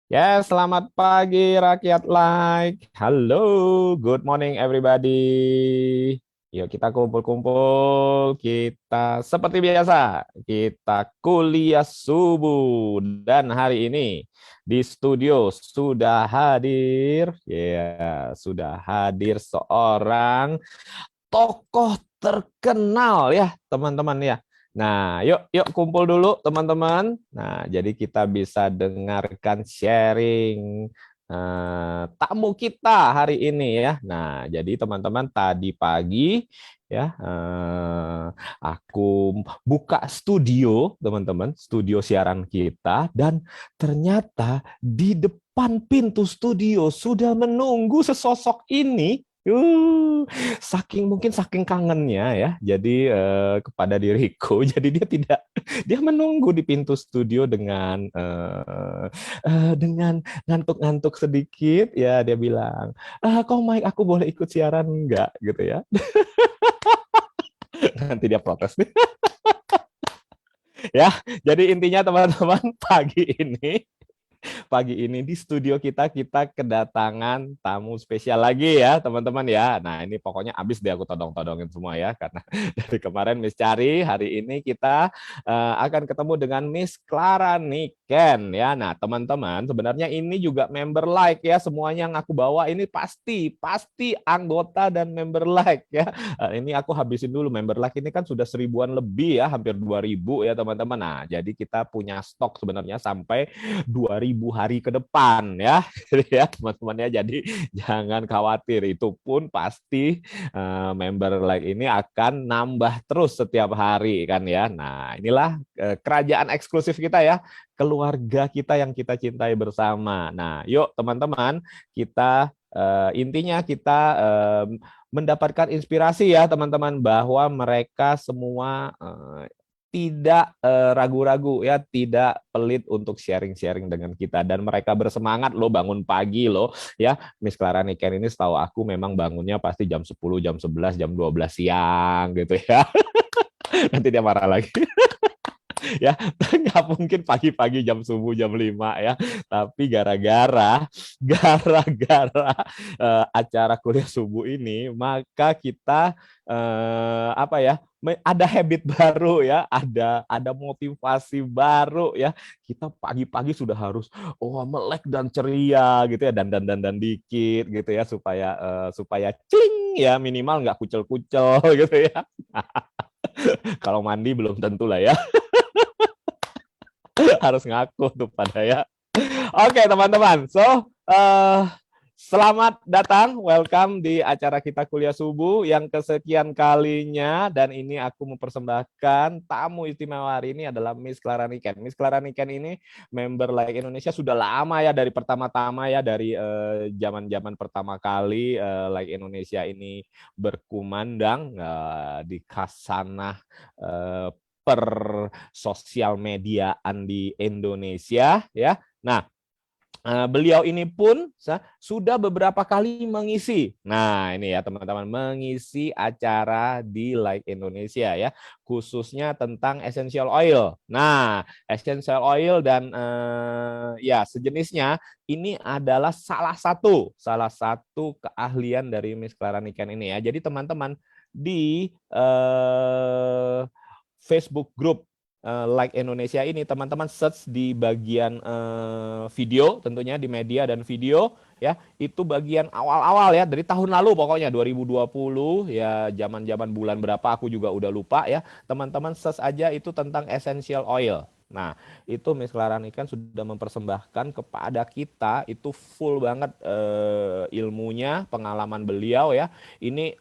Ya, selamat pagi rakyat like. Halo, good morning everybody. Yuk kita kumpul-kumpul, kita seperti biasa, kita kuliah subuh. Dan hari ini di studio sudah hadir, ya, sudah hadir seorang tokoh terkenal ya, teman-teman ya. Nah, yuk yuk kumpul dulu teman-teman. Nah, jadi kita bisa dengarkan sharing tamu kita hari ini ya. Nah, jadi teman-teman tadi pagi ya aku buka studio teman-teman, studio siaran kita dan ternyata di depan pintu studio sudah menunggu sesosok ini. Saking kangennya ya, jadi kepada diriku, jadi dia menunggu di pintu studio dengan ngantuk-ngantuk sedikit ya dia bilang, kok Mike aku boleh ikut siaran enggak gitu ya. Nanti dia protes nih. Ya, jadi intinya teman-teman pagi ini di studio kita kedatangan tamu spesial lagi ya teman-teman ya. Nah ini pokoknya abis deh aku todong-todongin semua ya karena dari kemarin Miss Cari, hari ini kita akan ketemu dengan Miss Clara Niken ya. Nah teman-teman sebenarnya ini juga member like ya, semuanya yang aku bawa ini pasti anggota dan member like ya. Ini aku habisin dulu, member like ini kan sudah 1000-an lebih ya, hampir 2000 ya teman-teman. Nah jadi kita punya stok sebenarnya sampai 2000 hari ke depan ya. Ya teman-teman ya. Jadi jangan khawatir, itu pun pasti member like ini akan nambah terus setiap hari kan ya. Nah, inilah kerajaan eksklusif kita ya, keluarga kita yang kita cintai bersama. Nah, yuk teman-teman, kita intinya kita mendapatkan inspirasi ya teman-teman, bahwa mereka semua tidak ragu-ragu ya, tidak pelit untuk sharing-sharing dengan kita, dan mereka bersemangat loh bangun pagi loh ya. Miss Clara Niken ini setahu aku memang bangunnya pasti jam 10, jam 11, jam 12 siang gitu ya. Nanti dia marah lagi. Ya nggak mungkin pagi-pagi jam subuh jam 5 ya, tapi gara-gara acara kuliah subuh ini maka kita apa ya, ada habit baru ya, ada motivasi baru ya. Kita pagi-pagi sudah harus melek dan ceria gitu ya, dan dikit gitu ya, supaya cling ya, minimal nggak kucel-kucel gitu ya. Kalau mandi belum tentu lah ya. Harus ngaku tuh pada ya. Oke teman-teman, so selamat datang, welcome di acara kita kuliah subuh yang kesekian kalinya, dan ini aku mempersembahkan tamu istimewa hari ini adalah Miss Clara Niken. Miss Clara Niken ini member Like Indonesia sudah lama ya, dari pertama-tama ya, dari zaman-zaman pertama kali Like Indonesia ini berkumandang di kasanah per sosial mediaan di Indonesia ya. Nah, beliau ini pun sudah beberapa kali mengisi. Nah, ini ya teman-teman, mengisi acara di Like Indonesia ya, khususnya tentang essential oil. Nah, essential oil dan ya sejenisnya ini adalah salah satu keahlian dari Miss Clara Niken ini ya. Jadi teman-teman di Facebook group Like Indonesia ini, teman-teman search di bagian video, tentunya di media dan video ya, itu bagian awal-awal ya, dari tahun lalu pokoknya 2020 ya, zaman-zaman bulan berapa aku juga udah lupa ya. Teman-teman search aja itu tentang essential oil. Nah, itu Miss Clara Niken sudah mempersembahkan kepada kita, itu full banget ilmunya, pengalaman beliau ya. Ini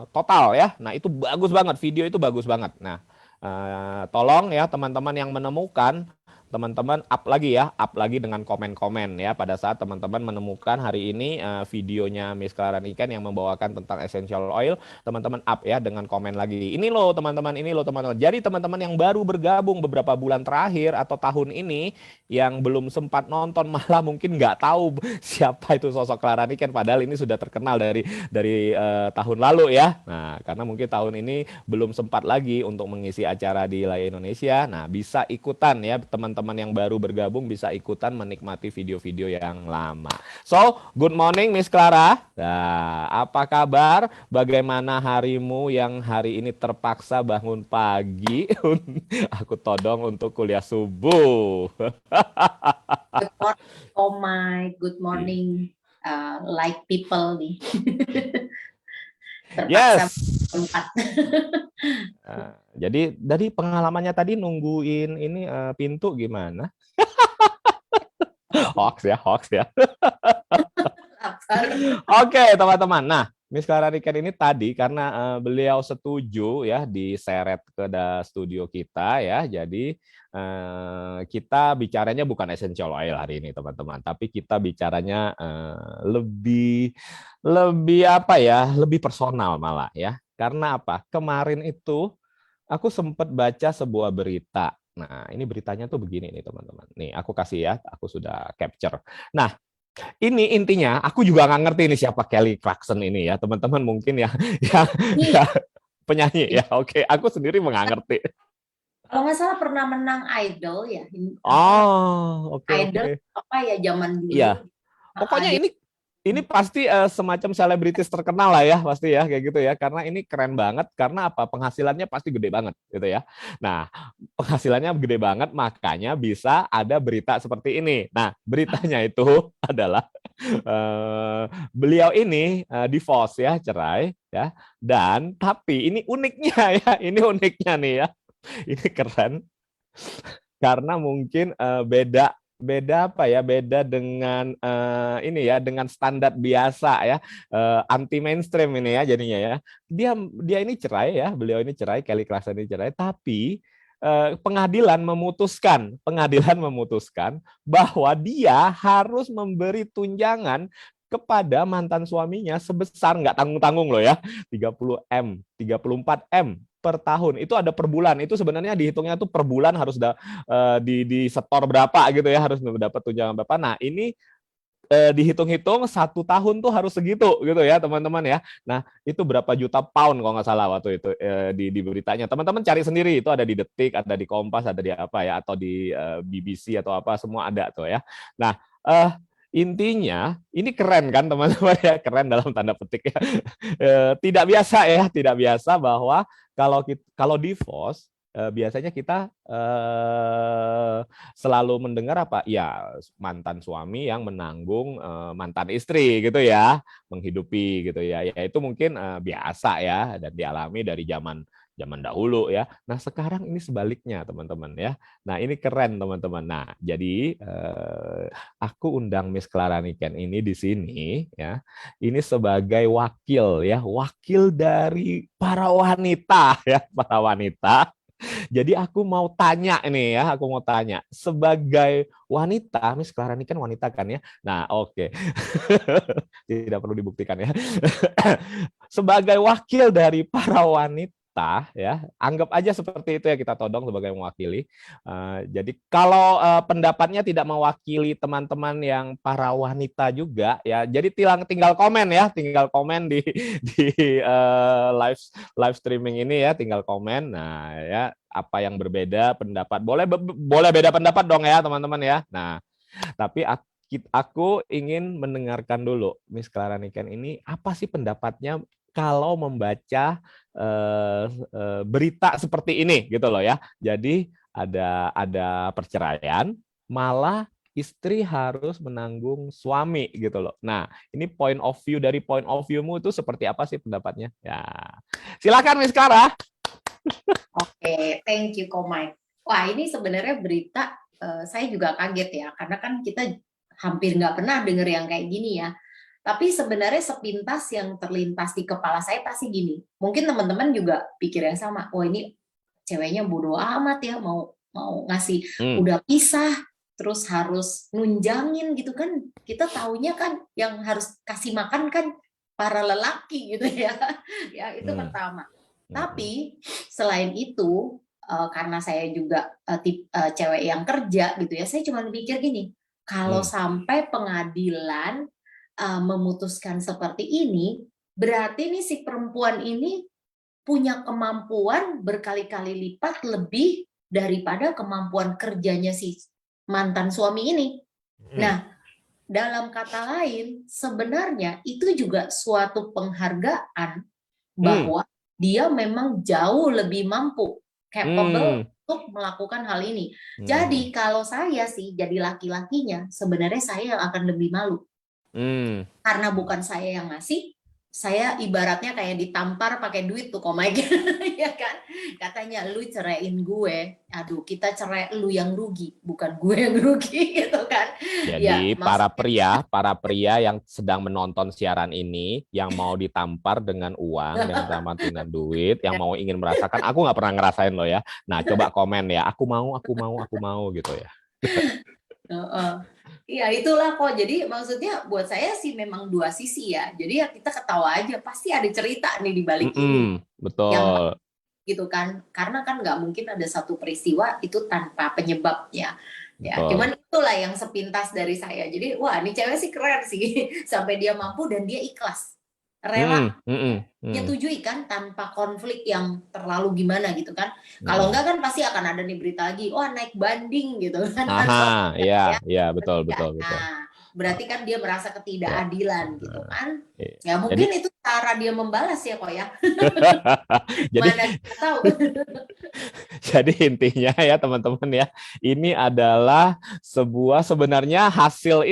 total ya. Nah, itu bagus banget, video itu bagus banget. Nah, tolong ya teman-teman yang menemukan, teman-teman up lagi dengan komen-komen ya, pada saat teman-teman menemukan hari ini videonya Miss Clara Niken yang membawakan tentang essential oil, teman-teman up ya dengan komen lagi. Ini loh teman-teman, ini loh teman-teman. Jadi teman-teman yang baru bergabung beberapa bulan terakhir atau tahun ini, yang belum sempat nonton, malah mungkin nggak tahu siapa itu sosok Clara Niken, padahal ini sudah terkenal dari tahun lalu ya. Nah, karena mungkin tahun ini belum sempat lagi untuk mengisi acara di Lay Indonesia. Nah, bisa ikutan ya teman-teman teman-teman yang baru bergabung bisa ikutan menikmati video-video yang lama. So, good morning Miss Clara. Nah, apa kabar? Bagaimana harimu yang hari ini terpaksa bangun pagi? Aku todong untuk kuliah subuh. Good morning, oh my, good morning, like people nih. Terpaksa Yes. tempat. Jadi dari pengalamannya tadi nungguin ini pintu gimana? Hoax ya, hoax ya. Oke, teman-teman. Nah, Miss Clara Niken ini tadi karena beliau setuju ya diseret ke studio kita ya. Jadi kita bicaranya bukan essential oil hari ini, teman-teman, tapi kita bicaranya lebih apa ya? Lebih personal malah ya. Karena apa? Kemarin itu aku sempat baca sebuah berita. Nah, ini beritanya tuh begini nih, teman-teman. Nih, aku kasih ya, aku sudah capture. Nah, ini intinya, aku juga nggak ngerti ini siapa Kelly Clarkson ini ya, teman-teman mungkin ya, ya penyanyi ya. Oke, aku sendiri nggak ngerti. Kalau nggak salah pernah menang Idol ya, apa Oh, oke Idol oke. apa ya zaman Iya, dulu. pokoknya Dia ini pasti semacam selebritis terkenal lah ya, pasti ya kayak gitu ya. Karena ini keren banget, karena apa? Penghasilannya pasti gede banget gitu ya. Nah, penghasilannya gede banget, makanya bisa ada berita seperti ini. Nah, beritanya itu adalah beliau ini divorce ya, cerai ya. Dan tapi ini uniknya ya, ini uniknya nih ya. Ini keren karena mungkin beda beda apa ya, beda dengan ini ya, dengan standar biasa ya, anti mainstream ini ya jadinya ya. Dia ini cerai ya, beliau ini cerai, Kelly Clarkson ini cerai, tapi pengadilan memutuskan bahwa dia harus memberi tunjangan kepada mantan suaminya sebesar, nggak tanggung-tanggung loh ya, 30 M, 34 M per tahun. Itu ada per bulan. Itu sebenarnya dihitungnya tuh per bulan harus di setor berapa gitu ya, harus dapat tunjangan berapa. Nah, ini dihitung-hitung 1 tahun tuh harus segitu gitu ya, teman-teman ya. Nah, itu berapa juta pound kalau nggak salah waktu itu di beritanya. Teman-teman cari sendiri, itu ada di Detik, ada di Kompas, ada di apa ya, atau di BBC atau apa, semua ada tuh ya. Nah, intinya ini keren kan, teman-teman ya, keren dalam tanda petik ya. Tidak biasa ya, tidak biasa bahwa kalau divorce biasanya kita selalu mendengar apa ya, mantan suami yang menanggung mantan istri gitu ya, menghidupi gitu ya, ya itu mungkin biasa ya dan dialami dari zaman zaman dahulu ya. Nah, sekarang ini sebaliknya, teman-teman ya. Nah, ini keren, teman-teman. Nah, jadi aku undang Miss Clara Niken ini di sini ya. Ini sebagai wakil ya, wakil dari para wanita ya, para wanita. Jadi aku mau tanya ini ya, aku mau tanya sebagai wanita, Miss Clara ini kan wanita kan ya. Nah, oke. Tidak perlu dibuktikan ya. Sebagai wakil dari para wanita ya, anggap aja seperti itu ya, kita todong sebagai mewakili. Jadi kalau pendapatnya tidak mewakili teman-teman yang para wanita juga ya, jadi tinggal komen ya, tinggal komen di live streaming ini ya, tinggal komen. Nah ya, apa yang berbeda pendapat, boleh beda pendapat dong ya, teman-teman ya. Nah, tapi aku ingin mendengarkan dulu Miss Clara Niken ini apa sih pendapatnya kalau membaca berita seperti ini gitu loh ya. Jadi ada perceraian, malah istri harus menanggung suami gitu loh. Nah, ini point of view, dari point of view-mu itu seperti apa sih pendapatnya? Ya, silakan Miss Clara. Oke, thank you, Komai. Wah, ini sebenarnya berita saya juga kaget ya, karena kan kita hampir nggak pernah dengar yang kayak gini ya. Tapi sebenarnya sepintas yang terlintas di kepala saya pasti gini. Mungkin teman-teman juga pikir yang sama. Oh, ini ceweknya bodoh amat ya, mau mau ngasih, udah pisah terus harus nunjangin gitu kan. Kita taunya kan yang harus kasih makan kan para lelaki gitu ya. Ya, itu pertama. Tapi selain itu karena saya juga cewek yang kerja gitu ya, saya cuma mikir gini, kalau sampai pengadilan memutuskan seperti ini, berarti nih si perempuan ini punya kemampuan berkali-kali lipat lebih daripada kemampuan kerjanya si mantan suami ini. Nah, dalam kata lain, sebenarnya itu juga suatu penghargaan bahwa dia memang jauh lebih mampu, capable untuk melakukan hal ini. Jadi kalau saya sih jadi laki-lakinya, sebenarnya saya yang akan lebih malu. Karena bukan saya yang ngasih, saya ibaratnya kayak ditampar pakai duit tuh Mike. Ya kan? Katanya lu ceraiin gue, aduh kita cerai lu yang rugi, bukan gue yang rugi gitu kan. Jadi Ya, para pria yang sedang menonton siaran ini, yang mau ditampar dengan uang, dengan duit, yang mau ingin merasakan, aku nggak pernah ngerasain loh ya. Nah, coba komen ya, aku mau gitu ya. Iya itulah kok. Jadi maksudnya buat saya sih memang dua sisi ya. Jadi ya kita ketawa aja. Pasti ada cerita nih di balik ini. Yang Betul. gitu kan. Karena kan nggak mungkin ada satu peristiwa itu tanpa penyebabnya. Ya, Betul. cuman itulah yang sepintas dari saya. Jadi wah ini cewek sih keren sih. Sampai dia mampu dan dia ikhlas. Rela nyetujui kan tanpa konflik yang terlalu gimana gitu kan. Kalau enggak kan pasti akan ada nih berita lagi, wah naik banding gitu kan. Atau iya betul. nah, berarti kan dia merasa ketidakadilan gitu kan. Ya Jadi mungkin itu cara dia membalas ya kok ya. jadi Mana kita tahu. jadi intinya ya teman-teman ya, ini adalah sebenarnya hasil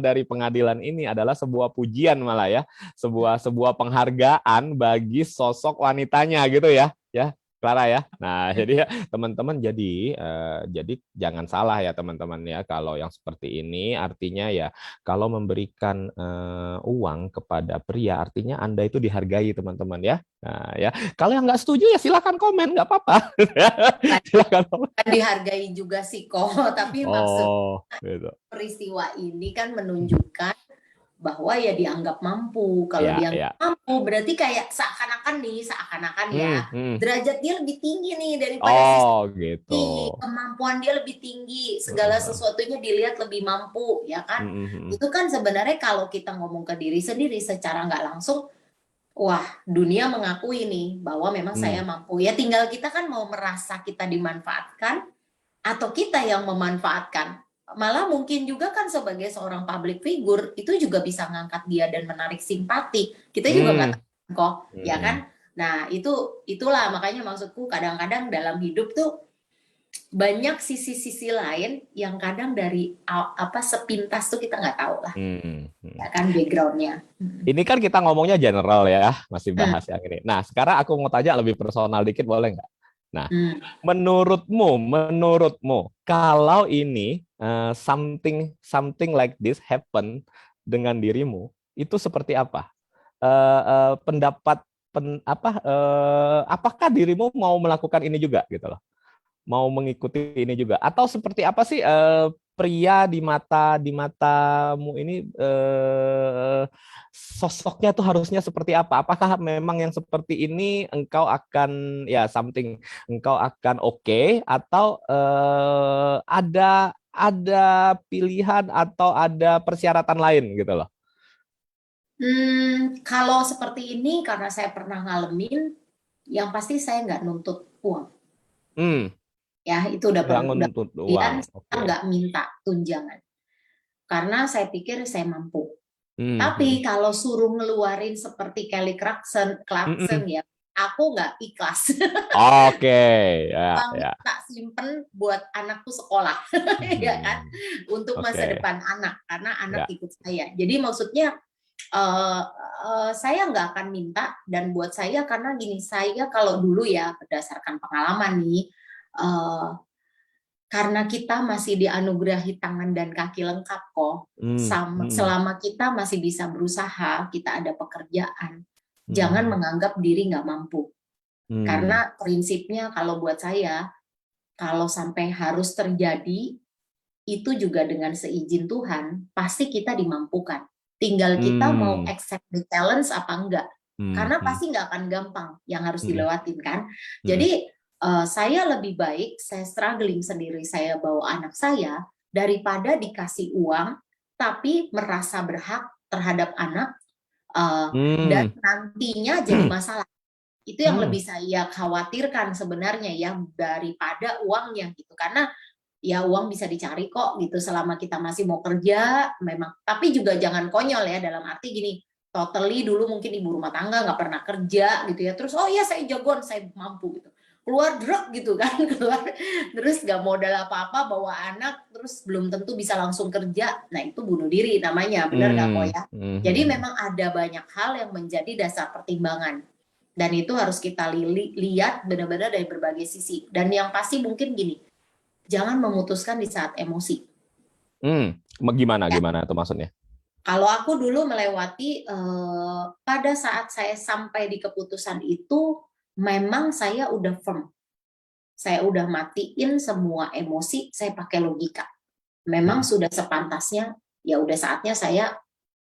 dari pengadilan ini adalah sebuah pujian malah ya, sebuah penghargaan bagi sosok wanitanya gitu ya, Clara ya. Nah, jadi ya teman-teman jadi jangan salah ya teman-teman ya, kalau yang seperti ini artinya ya kalau memberikan uang kepada pria artinya Anda itu dihargai teman-teman ya. Nah, ya. Kalau yang nggak setuju ya silakan komen, nggak apa-apa. Silakan komen. Dihargai juga sih kok, tapi maksud Gitu. peristiwa ini kan menunjukkan bahwa ya dianggap mampu. Kalau dianggap mampu berarti kayak seakan-akan ya derajat dia lebih tinggi nih daripada gitu. kemampuan dia lebih tinggi, segala sesuatunya dilihat lebih mampu ya kan. Itu kan sebenarnya kalau kita ngomong ke diri sendiri secara nggak langsung, wah dunia mengakui nih bahwa memang saya mampu. Ya tinggal kita kan mau merasa kita dimanfaatkan atau kita yang memanfaatkan. Malah mungkin juga kan sebagai seorang public figure itu juga bisa ngangkat dia dan menarik simpati. Kita juga nggak tahu kok, ya kan? Nah itulah makanya maksudku kadang-kadang dalam hidup tuh banyak sisi-sisi lain yang kadang dari sepintas tuh kita nggak tahu lah, ya kan backgroundnya. Ini kan kita ngomongnya general ya, masih bahas yang ini. Nah sekarang aku mau tanya lebih personal dikit, boleh nggak? Nah, menurutmu kalau ini something like this happen dengan dirimu, itu seperti apa? Apakah dirimu mau melakukan ini juga gitu loh? Mau mengikuti ini juga? Atau seperti apa sih pria di matamu ini sosoknya tuh harusnya seperti apa? Apakah memang yang seperti ini engkau akan engkau akan oke, atau ada pilihan atau ada persyaratan lain gitu loh? Kalau seperti ini karena saya pernah ngalamin, yang pasti saya nggak nuntut uang. Ya itu udah nggak minta tunjangan. Karena saya pikir saya mampu. Tapi kalau suruh ngeluarin seperti Kelly Clarkson ya, aku nggak ikhlas. Tak simpen buat anakku sekolah, ya kan, untuk masa depan anak, karena anak ikut saya. Jadi maksudnya saya nggak akan minta, dan buat saya karena gini, saya kalau dulu ya berdasarkan pengalaman nih, karena kita masih dianugerahi tangan dan kaki lengkap kok. Selama kita masih bisa berusaha, kita ada pekerjaan, jangan menganggap diri nggak mampu. Karena prinsipnya kalau buat saya, kalau sampai harus terjadi, itu juga dengan seizin Tuhan, pasti kita dimampukan. Tinggal kita mau accept the challenge apa enggak. Karena pasti nggak akan gampang yang harus dilewatin kan. Jadi saya lebih baik saya struggling sendiri, saya bawa anak saya, daripada dikasih uang tapi merasa berhak terhadap anak dan nantinya jadi masalah. Itu yang lebih saya khawatirkan sebenarnya ya, daripada uangnya gitu. Karena ya uang bisa dicari kok gitu selama kita masih mau kerja memang, tapi juga jangan konyol ya, dalam arti gini, totally dulu mungkin ibu rumah tangga nggak pernah kerja gitu ya, terus oh iya saya jagoan, saya mampu gitu, keluar drug gitu kan keluar terus nggak modal apa-apa, bawa anak, terus belum tentu bisa langsung kerja, nah itu bunuh diri namanya, benar nggak kok ya. Jadi memang ada banyak hal yang menjadi dasar pertimbangan, dan itu harus kita lihat benar-benar dari berbagai sisi. Dan yang pasti mungkin gini, jangan memutuskan di saat emosi. Gimana Ya. gimana itu maksudnya? Kalau aku dulu melewati pada saat saya sampai di keputusan itu, memang saya udah firm. Saya udah matiin semua emosi, saya pakai logika. Memang sudah sepantasnya, ya udah saatnya saya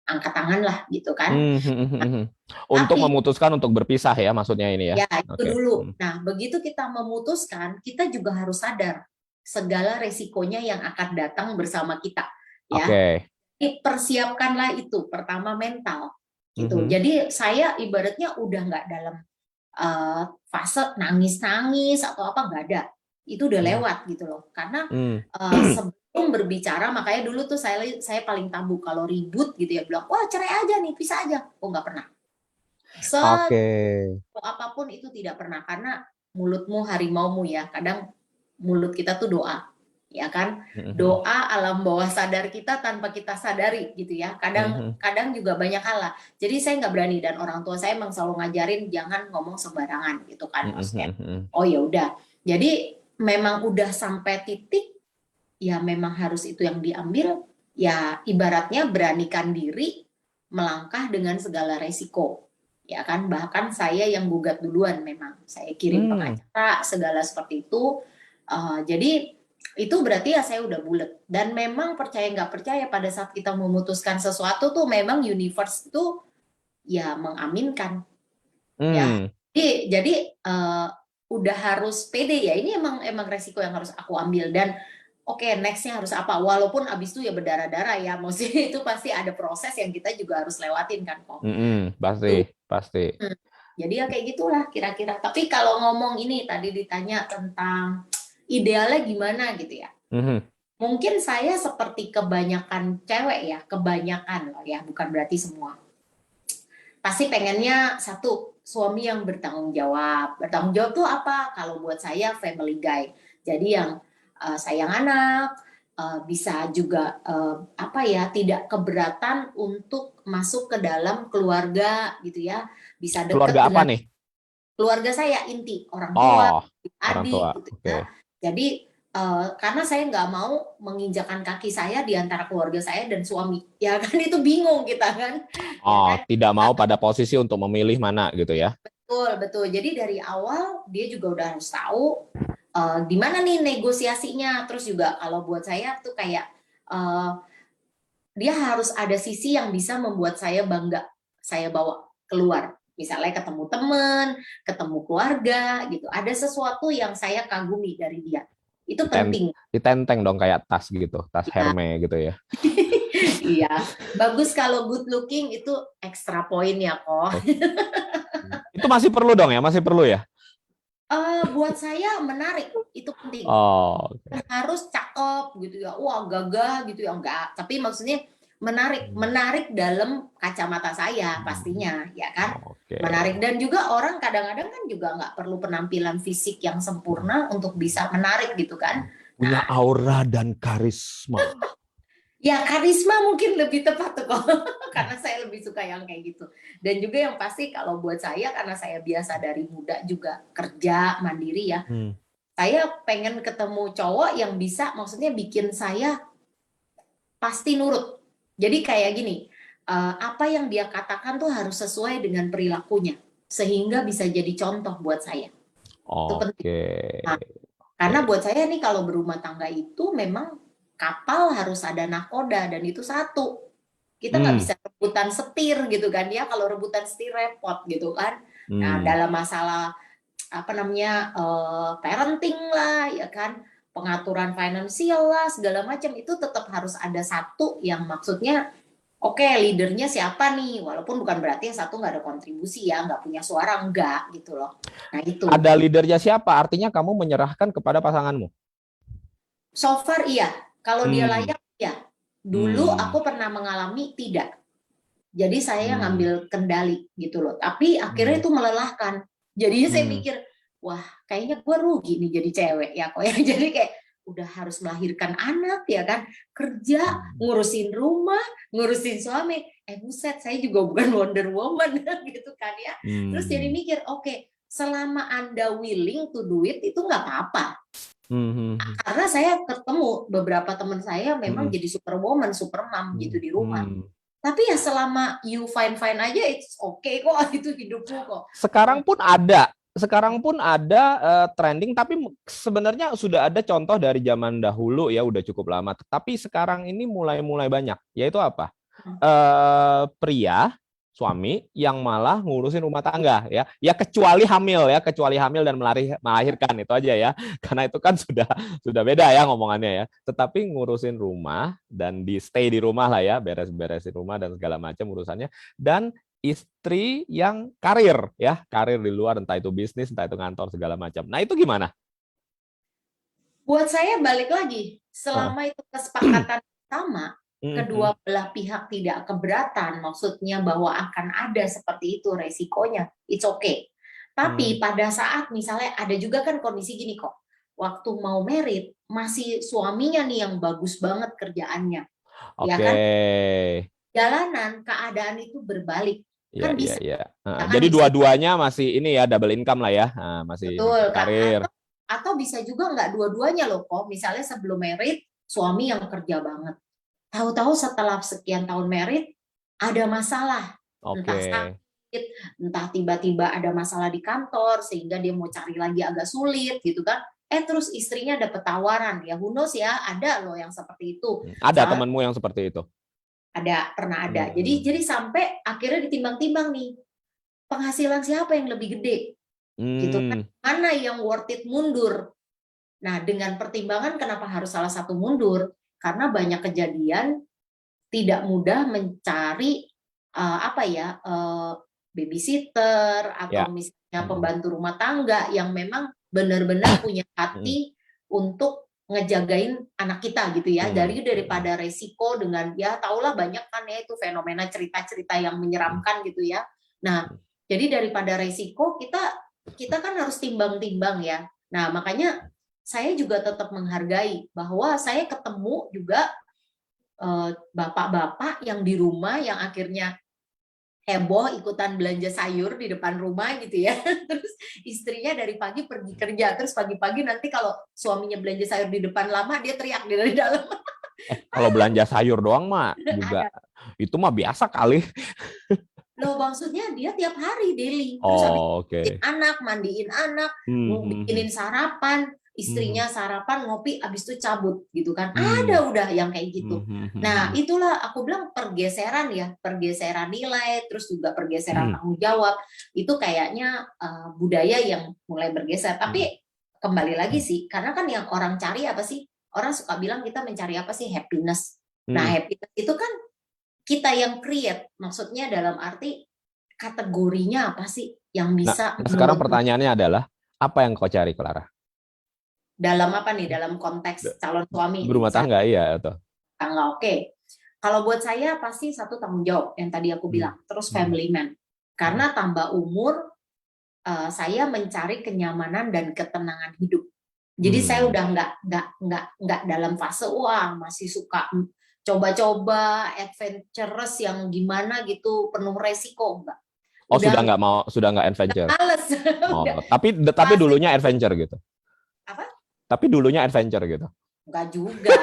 angkat tangan lah gitu kan. Nah, Untuk tapi memutuskan untuk berpisah ya maksudnya ini ya. ya itu Oke. dulu. Nah, begitu kita memutuskan, kita juga harus sadar segala resikonya yang akan datang bersama kita. Ya, Oke. persiapkanlah itu. Pertama mental, gitu. Jadi saya ibaratnya udah nggak dalam fase nangis-nangis atau apa, nggak ada. Itu udah lewat gitu loh. Karena sebelum berbicara, makanya dulu tuh saya paling tabu kalau ribut gitu ya, bilang wah cerai aja nih, pisah aja. Oh nggak pernah. Oke. Apapun itu tidak pernah, karena mulutmu harimaumu ya, kadang mulut kita tuh doa, ya kan, doa alam bawah sadar kita tanpa kita sadari gitu ya, kadang juga banyak hal lah. Jadi saya nggak berani, dan orang tua saya emang selalu ngajarin jangan ngomong sembarangan gitu kan, maksudnya oh ya udah, jadi memang udah sampai titik ya memang harus itu yang diambil, ya ibaratnya beranikan diri melangkah dengan segala resiko, ya kan. Bahkan saya yang gugat duluan, memang saya kirim pengacara segala seperti itu. Jadi itu berarti ya saya udah bulat, dan memang percaya nggak percaya, pada saat kita memutuskan sesuatu tuh memang universe itu ya mengaminkan ya. Jadi udah harus pede ya, ini emang resiko yang harus aku ambil, dan oke, nextnya harus apa, walaupun abis itu ya berdarah-darah ya, maksudnya itu pasti ada proses yang kita juga harus lewatin kan kok. Tuh. Pasti. Jadi ya kayak gitulah kira-kira. Tapi kalau ngomong ini tadi ditanya tentang idealnya gimana gitu ya. Mungkin saya seperti kebanyakan cewek ya, kebanyakan loh ya, bukan berarti semua. Pasti pengennya satu, suami yang bertanggung jawab. Bertanggung jawab tuh apa? Kalau buat saya family guy. Jadi yang sayang anak, bisa juga apa ya, tidak keberatan untuk masuk ke dalam keluarga gitu ya, bisa dekat Keluarga apa dengan nih? keluarga saya inti, orang tua, Orang tua. adik gitu Oke. ya. Jadi karena saya nggak mau menginjakan kaki saya di antara keluarga saya dan suami, ya kan, itu bingung kita kan, ya kan. Tidak mau pada posisi untuk memilih mana gitu ya. Betul, betul. Jadi dari awal dia juga udah harus tahu di mana nih negosiasinya. Terus juga kalau buat saya tuh kayak dia harus ada sisi yang bisa membuat saya bangga, saya bawa keluar. Misalnya ketemu teman, ketemu keluarga gitu. Ada sesuatu yang saya kagumi dari dia. Itu penting. Ditenteng dong kayak tas gitu, tas Ya. Hermes gitu ya. Iya, bagus kalau good looking itu extra point ya kok. Itu masih perlu dong ya, masih perlu ya? Buat saya menarik, itu penting. Okay. Harus cakep gitu ya, wah gagah gitu ya, enggak. Tapi maksudnya menarik dalam kacamata saya pastinya, ya kan. Okay. Menarik, dan juga orang kadang-kadang kan juga nggak perlu penampilan fisik yang sempurna untuk bisa menarik gitu kan. Punya aura dan karisma. Ya karisma mungkin lebih tepat tuh kok, karena saya lebih suka yang kayak gitu. Dan juga yang pasti kalau buat saya, karena saya biasa dari muda juga kerja mandiri ya, saya pengen ketemu cowok yang bisa, maksudnya bikin saya pasti nurut. Jadi kayak gini, apa yang dia katakan tuh harus sesuai dengan perilakunya, sehingga bisa jadi contoh buat saya. Itu penting. Nah, karena buat saya nih kalau berumah tangga itu memang kapal harus ada nakoda, dan itu satu. Kita nggak bisa rebutan setir gitu kan ya, kalau rebutan setir repot gitu kan. Nah, dalam masalah apa namanya parenting lah ya kan, pengaturan finansial lah segala macam, itu tetap harus ada satu yang maksudnya Oke, leadernya siapa nih? Walaupun bukan berarti yang satu nggak ada kontribusi ya, nggak punya suara, enggak gitu loh. Nah itu, Ada leadernya siapa? Artinya kamu menyerahkan kepada pasanganmu. so far iya. Kalau dia Hmm. layak, ya. Dulu Hmm. aku pernah mengalami tidak. Jadi saya Hmm. ngambil kendali gitu loh. Tapi akhirnya Hmm. itu melelahkan. Jadinya saya Hmm. mikir, wah kayaknya gue rugi nih jadi cewek ya kok ya. Jadi kayak udah harus melahirkan anak ya kan, kerja, Hmm. ngurusin rumah, ngurusin suami. Buset, saya juga bukan Wonder Woman gitu kan ya. Terus jadi Hmm. mikir, oke, selama Anda willing to do it itu nggak apa-apa. Hmm. Karena saya ketemu beberapa teman saya memang Hmm. jadi superwoman, supermom gitu di rumah. Hmm. Tapi ya selama you fine-fine aja, it's okay kok, itu hidupmu kok. Sekarang pun ada, trending, tapi sebenarnya sudah ada contoh dari zaman dahulu ya, udah cukup lama. Tapi sekarang ini mulai banyak, yaitu apa? Pria suami yang malah ngurusin rumah tangga ya kecuali hamil dan melahirkan itu aja ya, karena itu kan sudah beda ya ngomongannya ya, tetapi ngurusin rumah dan stay di rumah lah ya, beres-beresin rumah dan segala macam urusannya, dan istri yang karir di luar, entah itu bisnis, entah itu ngantor segala macam. Nah itu gimana? Buat saya balik lagi, selama itu kesepakatan sama, kedua belah pihak tidak keberatan, maksudnya bahwa akan ada seperti itu resikonya, it's okay. Tapi pada saat misalnya ada juga kan kondisi gini kok, waktu mau merit masih suaminya nih yang bagus banget kerjaannya, ya Oke. kan? Jalanan keadaan itu berbalik, Iya, kan iya, bisa, iya. kan Jadi bisa. dua-duanya masih ini ya, double income lah ya. Masih Betul, Kak. karir. Atau bisa juga nggak dua-duanya loh kok. Misalnya sebelum merit, suami yang kerja banget. Tahu-tahu setelah sekian tahun merit, ada masalah. Oke. Entah sakit, entah tiba-tiba ada masalah di kantor, sehingga dia mau cari lagi agak sulit gitu kan. Terus istrinya dapat tawaran. Ya who knows ya, ada loh yang seperti itu. Ada Salah temanmu yang seperti itu? pernah ada. Jadi Hmm. sampai akhirnya ditimbang-timbang nih, penghasilan siapa yang lebih gede? Gitu kan. Hmm. Mana yang worth it mundur? Nah, dengan pertimbangan kenapa harus salah satu mundur? Karena banyak kejadian tidak mudah mencari babysitter atau Ya. misalnya Hmm. pembantu rumah tangga yang memang benar-benar punya Hmm. hati untuk ngejagain anak kita gitu ya. Hmm. Daripada resiko dengan ya taulah banyak kan ya itu fenomena cerita-cerita yang menyeramkan gitu ya. Nah, jadi daripada resiko kita kan harus timbang-timbang ya. Nah, makanya saya juga tetap menghargai bahwa saya ketemu juga bapak-bapak yang di rumah yang akhirnya heboh ikutan belanja sayur di depan rumah gitu ya. Terus istrinya dari pagi pergi kerja, terus pagi-pagi nanti kalau suaminya belanja sayur di depan lama dia teriak dari dalam. Kalau belanja sayur doang mah juga Ada. itu mah biasa kali. Loh maksudnya dia tiap hari daily. Terus habis Oh, oke. mandiin anak, Hmm. bikinin sarapan, Hmm. istrinya sarapan, ngopi, habis itu cabut gitu kan. Hmm. Ada udah yang kayak gitu. Nah, Hmm. itulah aku bilang pergeseran ya, pergeseran nilai, terus juga pergeseran Hmm. tanggung jawab. Itu kayaknya budaya yang mulai bergeser. Tapi kembali lagi sih, karena kan yang orang cari apa sih? Orang suka bilang kita mencari apa sih? Happiness. Nah, Hmm. happiness itu kan kita yang create, maksudnya dalam arti kategorinya apa sih yang Nah, bisa sekarang menurut pertanyaannya adalah apa yang kau cari, Clara? dalam apa nih, dalam konteks calon suami nih Berumah misalnya tangga, iya atau? tangga. Oke, kalau buat saya pasti satu tanggung jawab yang tadi aku Hmm. bilang, terus Hmm. family man, Hmm. karena tambah umur saya mencari kenyamanan dan ketenangan hidup. Jadi saya udah nggak dalam fase wah masih suka coba-coba adventurous yang gimana gitu penuh resiko, enggak. Oh, Udah sudah nggak adventure. males. Udah Oh, tapi fase dulunya adventure gitu. apa? Tapi dulunya adventure gitu. Enggak juga.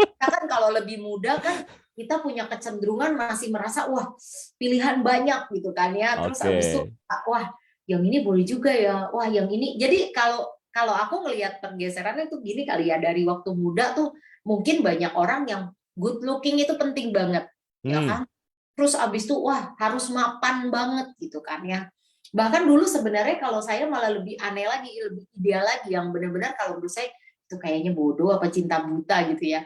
Kita kan kalau lebih muda kan kita punya kecenderungan masih merasa wah pilihan banyak gitu kan ya. Terus Oke. abis itu wah yang ini boleh juga ya. Wah yang ini. Jadi kalau aku ngelihat pergeserannya tuh gini kali ya, dari waktu muda tuh mungkin banyak orang yang good looking itu penting banget ya kan. Terus abis itu wah harus mapan banget gitu kan ya. Bahkan dulu sebenarnya kalau saya malah lebih aneh lagi, lebih ideal lagi yang benar-benar kalau menurut saya itu kayaknya bodoh apa cinta buta gitu ya.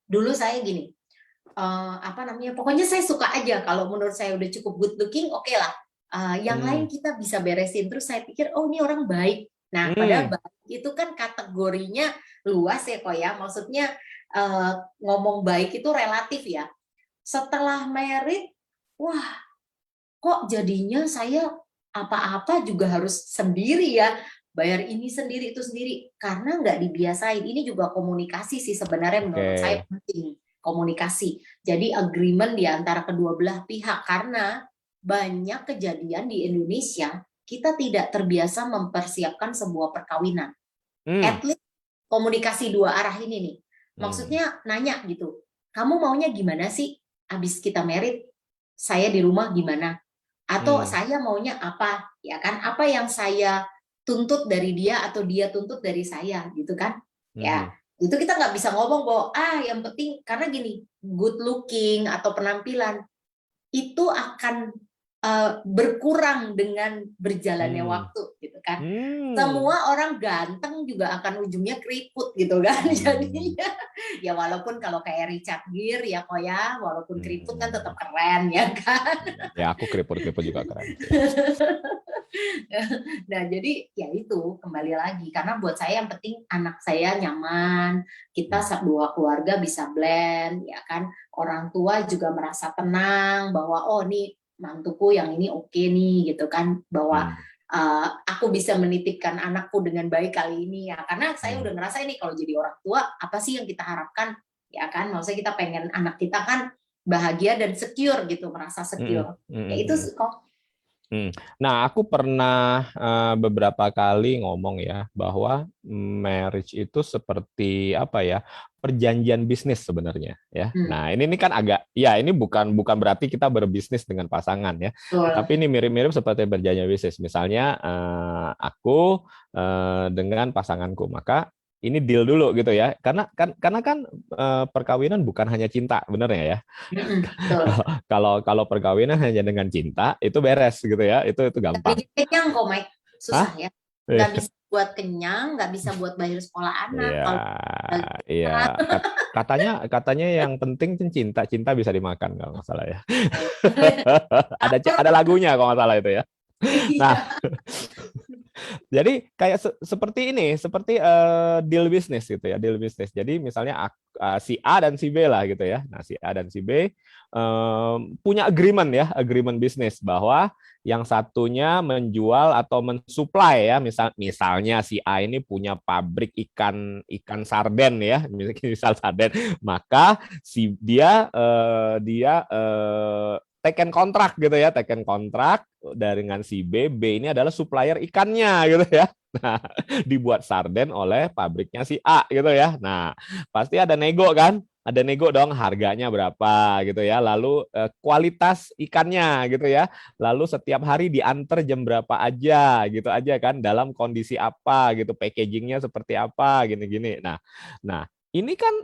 Dulu saya gini, apa namanya, pokoknya saya suka aja kalau menurut saya udah cukup good looking, oke lah. Yang lain Hmm. kita bisa beresin. Terus saya pikir, oh ini orang baik. Nah, padahal Hmm. baik itu kan kategorinya luas ya kok ya. Maksudnya ngomong baik itu relatif ya. Setelah married, wah kok jadinya saya apa-apa juga harus sendiri ya, bayar ini sendiri itu sendiri, karena nggak dibiasain. Ini juga komunikasi sih sebenarnya, menurut saya Oke. penting komunikasi. Jadi agreement di antara kedua belah pihak, karena banyak kejadian di Indonesia kita tidak terbiasa mempersiapkan sebuah perkawinan. Hmm. At least komunikasi dua arah ini nih. Hmm. Maksudnya nanya gitu, kamu maunya gimana sih abis kita married? Saya di rumah gimana? Atau Hmm. saya maunya apa, ya kan, apa yang saya tuntut dari dia atau dia tuntut dari saya, gitu kan ya. Hmm. Itu kita nggak bisa ngomong bahwa yang penting, karena gini, good looking atau penampilan itu akan berkurang dengan berjalannya Hmm. waktu, gitu kan. Hmm. Semua orang ganteng juga akan ujungnya keriput, gitu kan. Hmm. Jadinya ya walaupun kalau kayak Richard Gere ya kok ya, walaupun keriput kan tetap Hmm. keren ya kan. Ya, aku keriput-keriput juga keren sih. Nah, jadi ya itu kembali lagi, karena buat saya yang penting anak saya nyaman, kita Hmm. dua keluarga bisa blend, ya kan. Orang tua juga merasa tenang bahwa oh nih mantuku yang ini oke nih, gitu kan. Bahwa Hmm. aku bisa menitipkan anakku dengan baik kali ini ya, karena saya Hmm. udah ngerasa ini kalau jadi orang tua apa sih yang kita harapkan, ya kan. Maksudnya kita pengen anak kita kan bahagia dan secure gitu, merasa Hmm. secure. Ya Hmm. itu Hmm. sih kok. Hmm. Nah, aku pernah beberapa kali ngomong ya bahwa marriage itu seperti apa ya, perjanjian bisnis sebenarnya ya. Hmm, Nah, ini kan agak ya ini bukan bukan berarti kita berbisnis dengan pasangan ya, betul. tapi ini mirip-mirip seperti perjanjian bisnis. Misalnya aku dengan pasanganku, maka ini deal dulu gitu ya, karena kan perkawinan bukan hanya cinta, bener ya? Betul. Kalau kalau perkawinan hanya dengan cinta itu beres gitu ya, itu Nggak gampang. bikin kenyang kok, Mike. Susah Hah? ya. Nggak bisa buat kenyang, nggak bisa buat bayar sekolah anak. Iya, Kalau iya. Katanya katanya yang penting kan cinta, cinta bisa dimakan kalau nggak salah ya. Ada lagunya kalau nggak salah itu ya. Nah, iya. jadi kayak seperti ini, seperti deal bisnis gitu ya, deal bisnis. Jadi misalnya si A dan si B lah gitu ya. Nah, si A dan si B punya agreement ya, agreement bisnis bahwa yang satunya menjual atau mensuplai ya, misalnya si A ini punya pabrik ikan ikan sarden ya, misal sarden, maka si dia teken kontrak gitu ya, teken kontrak dengan si B. B ini adalah supplier ikannya gitu ya. Nah, dibuat sarden oleh pabriknya si A gitu ya. Nah, pasti ada nego kan? Ada nego dong harganya berapa gitu ya. Lalu kualitas ikannya gitu ya. Lalu setiap hari diantar jam berapa aja gitu aja kan, dalam kondisi apa gitu, packagingnya seperti apa gini-gini. Nah, ini kan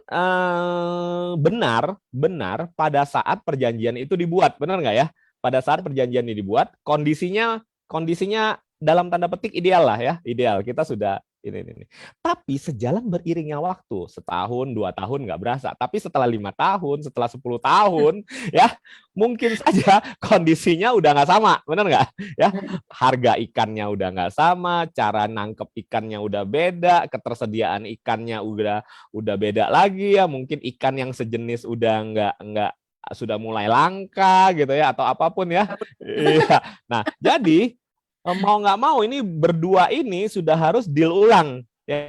benar pada saat perjanjian itu dibuat, benar nggak ya? Pada saat perjanjian ini dibuat, kondisinya dalam tanda petik ideal lah ya, ideal. Kita sudah ini. Tapi sejalan beriringnya waktu, setahun, 2 tahun nggak berasa. Tapi setelah 5 tahun, setelah 10 tahun, ya mungkin saja kondisinya udah nggak sama, benar nggak? Ya, harga ikannya udah nggak sama, cara nangkep ikannya udah beda, ketersediaan ikannya udah beda lagi ya, mungkin ikan yang sejenis udah nggak sudah mulai langka gitu ya, atau apapun ya. Iya. Nah, jadi mau nggak mau ini berdua ini sudah harus deal ulang ya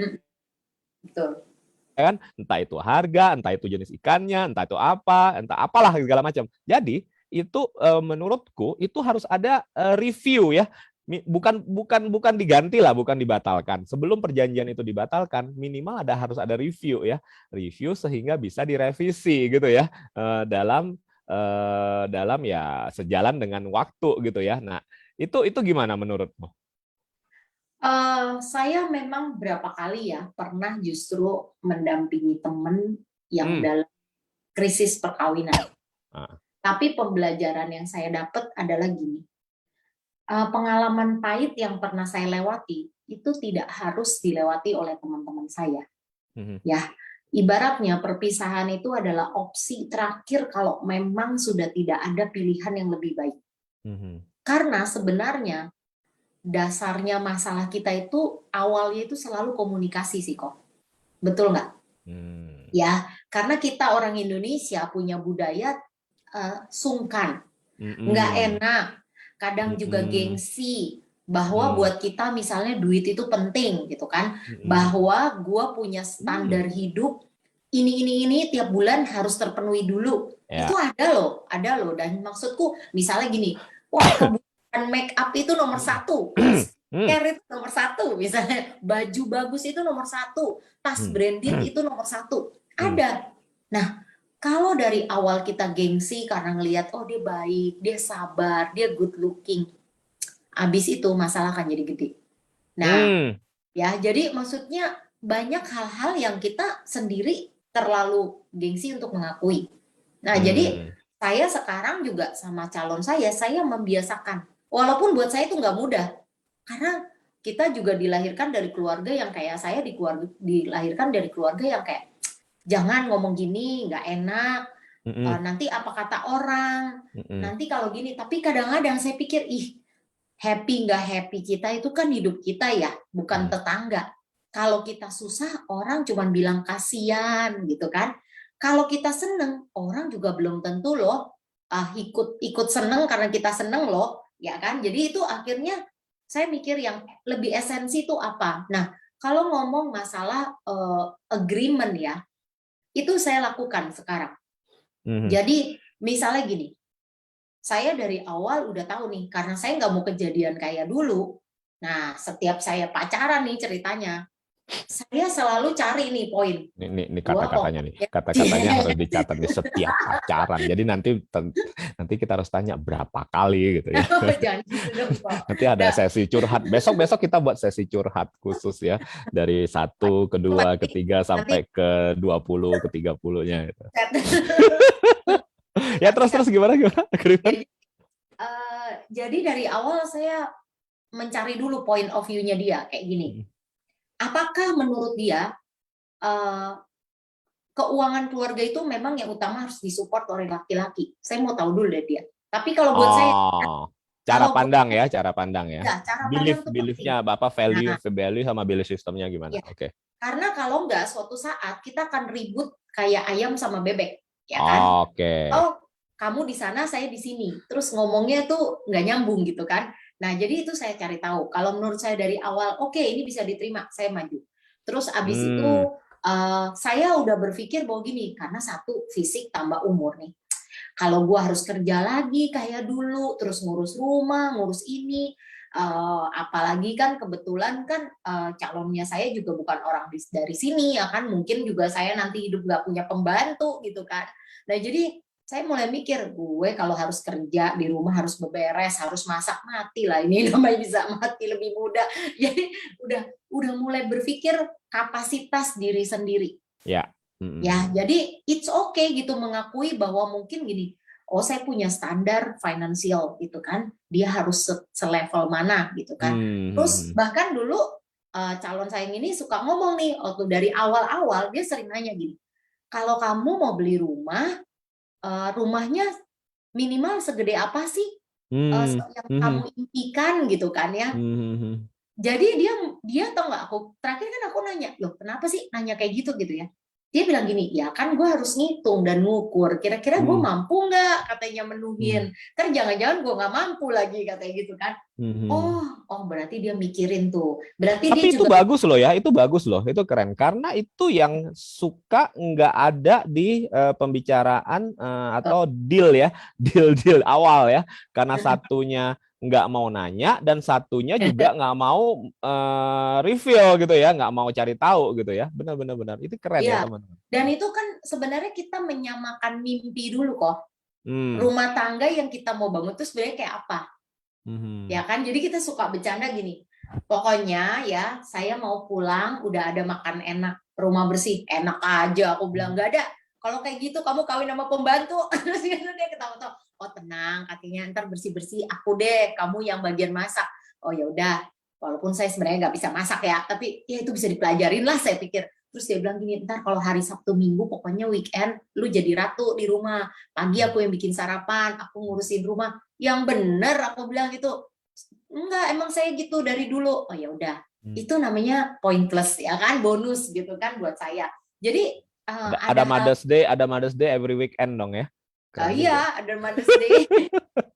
Betul. kan, entah itu harga, entah itu jenis ikannya, entah itu apa, entah apalah segala macam. Jadi itu menurutku itu harus ada review ya, bukan diganti lah, bukan dibatalkan. Sebelum perjanjian itu dibatalkan, minimal harus ada review ya, review sehingga bisa direvisi gitu ya, dalam ya sejalan dengan waktu gitu ya. Nah, itu gimana menurutmu? Saya memang berapa kali ya pernah justru mendampingi teman yang Hmm. dalam krisis perkawinan. Ah. Tapi pembelajaran yang saya dapat adalah gini, pengalaman pahit yang pernah saya lewati itu tidak harus dilewati oleh teman-teman saya. Mhm. Ya, Ibaratnya perpisahan itu adalah opsi terakhir kalau memang sudah tidak ada pilihan yang lebih baik. Karena sebenarnya dasarnya masalah kita itu awalnya itu selalu komunikasi sih kok. Betul nggak? Ya, karena kita orang Indonesia punya budaya sungkan, nggak enak, kadang juga gengsi, bahwa buat kita misalnya duit itu penting gitu kan, bahwa gue punya standar hidup ini tiap bulan harus terpenuhi dulu. Itu ada loh. Dan maksudku misalnya gini, wah kebutuhan make up itu nomor satu, skincare itu nomor satu, misalnya baju bagus itu nomor satu, tas branded itu nomor satu, ada. Nah, kalau dari awal kita gengsi karena ngelihat oh dia baik, dia sabar, dia good looking, abis itu masalah akan jadi gede. Nah, ya jadi maksudnya banyak hal-hal yang kita sendiri terlalu gengsi untuk mengakui. Nah, jadi saya sekarang juga sama calon saya membiasakan. Walaupun buat saya itu nggak mudah, karena kita juga dilahirkan dari keluarga yang kayak saya, dilahirkan dari keluarga yang kayak jangan ngomong gini, nggak enak, nanti apa kata orang, nanti kalau gini. Tapi kadang-kadang saya pikir, happy nggak happy kita itu kan hidup kita ya, bukan tetangga. Kalau kita susah, orang cuma bilang kasihan gitu kan. Kalau kita seneng, orang juga belum tentu loh ikut seneng karena kita seneng loh, ya kan. Jadi itu akhirnya saya mikir yang lebih esensi itu apa. Nah, kalau ngomong masalah agreement ya, itu saya lakukan sekarang. Jadi misalnya gini, saya dari awal udah tahu nih, karena saya nggak mau kejadian kayak dulu. Nah, setiap saya pacaran nih ceritanya, saya selalu cari nih poin. Ini kata-katanya nih, kata-katanya harus dicatat di setiap pacaran. Jadi nanti kita harus tanya berapa kali gitu ya. Nanti ada sesi curhat. Besok kita buat sesi curhat khusus ya, dari 1, kedua, ketiga sampai ke 20, ke 30-nya. Gitu. Ya terus gimana? Jadi dari awal saya mencari dulu point of view-nya dia kayak gini. Apakah menurut dia keuangan keluarga itu memang yang utama harus disupport oleh laki-laki? Saya mau tahu dulu dari dia. Tapi kalau buat saya, cara pandang ya. Cara belief-nya apa, value sama belief systemnya gimana? Ya. Oke. Karena kalau enggak, suatu saat kita akan ribut kayak ayam sama bebek, ya kan? Oke. Oh, kamu di sana, saya di sini. Terus ngomongnya tuh nggak nyambung gitu kan? Nah, jadi itu saya cari tahu. Kalau menurut saya dari awal, oke, ini bisa diterima, saya maju. Terus abis itu saya udah berpikir bahwa gini, karena satu, fisik tambah umur nih. Kalau gue harus kerja lagi kayak dulu, terus ngurus rumah, ngurus ini, apalagi kan kebetulan kan calonnya saya juga bukan orang dari sini, ya kan? Mungkin juga saya nanti hidup nggak punya pembantu gitu kan. Nah, jadi saya mulai mikir, gue kalau harus kerja di rumah harus beberes, harus masak, mati lah ini namanya bisa mati lebih muda. Jadi udah mulai berpikir kapasitas diri sendiri. Ya. Ya, jadi it's okay gitu mengakui bahwa mungkin gini, oh saya punya standar finansial gitu kan, dia harus selevel mana gitu kan. Terus bahkan dulu calon saya ini suka ngomong nih, waktu dari awal-awal dia sering nanya gini, kalau kamu mau beli rumah, rumahnya minimal segede apa sih yang kamu impikan gitu kan ya. Jadi dia tau nggak, aku terakhir kan aku nanya, loh kenapa sih nanya kayak gitu ya. Dia bilang gini, ya kan gue harus ngitung dan ngukur, kira-kira gue mampu nggak katanya menuhin, kan jangan-jangan gue nggak mampu lagi katanya gitu kan. Oh berarti dia mikirin tuh. Berarti tapi dia itu juga bagus loh ya, itu keren, karena itu yang suka nggak ada di pembicaraan atau deal awal ya, karena satunya nggak mau nanya dan satunya juga nggak mau reveal gitu ya, nggak mau cari tahu gitu ya. Benar itu keren ya teman-teman. Dan itu kan sebenarnya kita menyamakan mimpi dulu kok. Rumah tangga yang kita mau bangun itu sebenarnya kayak apa, ya kan? Jadi kita suka bercanda gini, pokoknya ya saya mau pulang udah ada makan enak, rumah bersih, enak aja. Aku bilang nggak ada. Kalau kayak gitu kamu kawin sama pembantu. Terus dia ketawa-tawa. Oh tenang, katanya ntar bersih-bersih aku deh, kamu yang bagian masak. Oh ya udah. Walaupun saya sebenarnya nggak bisa masak ya, tapi ya itu bisa dipelajarin lah saya pikir. Terus dia bilang gini, ntar kalau hari Sabtu Minggu pokoknya weekend lu jadi ratu di rumah. Pagi aku yang bikin sarapan, aku ngurusin rumah. Yang bener aku bilang gitu. Enggak, emang saya gitu dari dulu. Oh ya udah, itu namanya pointless ya kan, bonus gitu kan buat saya. Jadi Ada Mother's Day every weekend dong ya. Keren juga. iya, ada Mother's Day.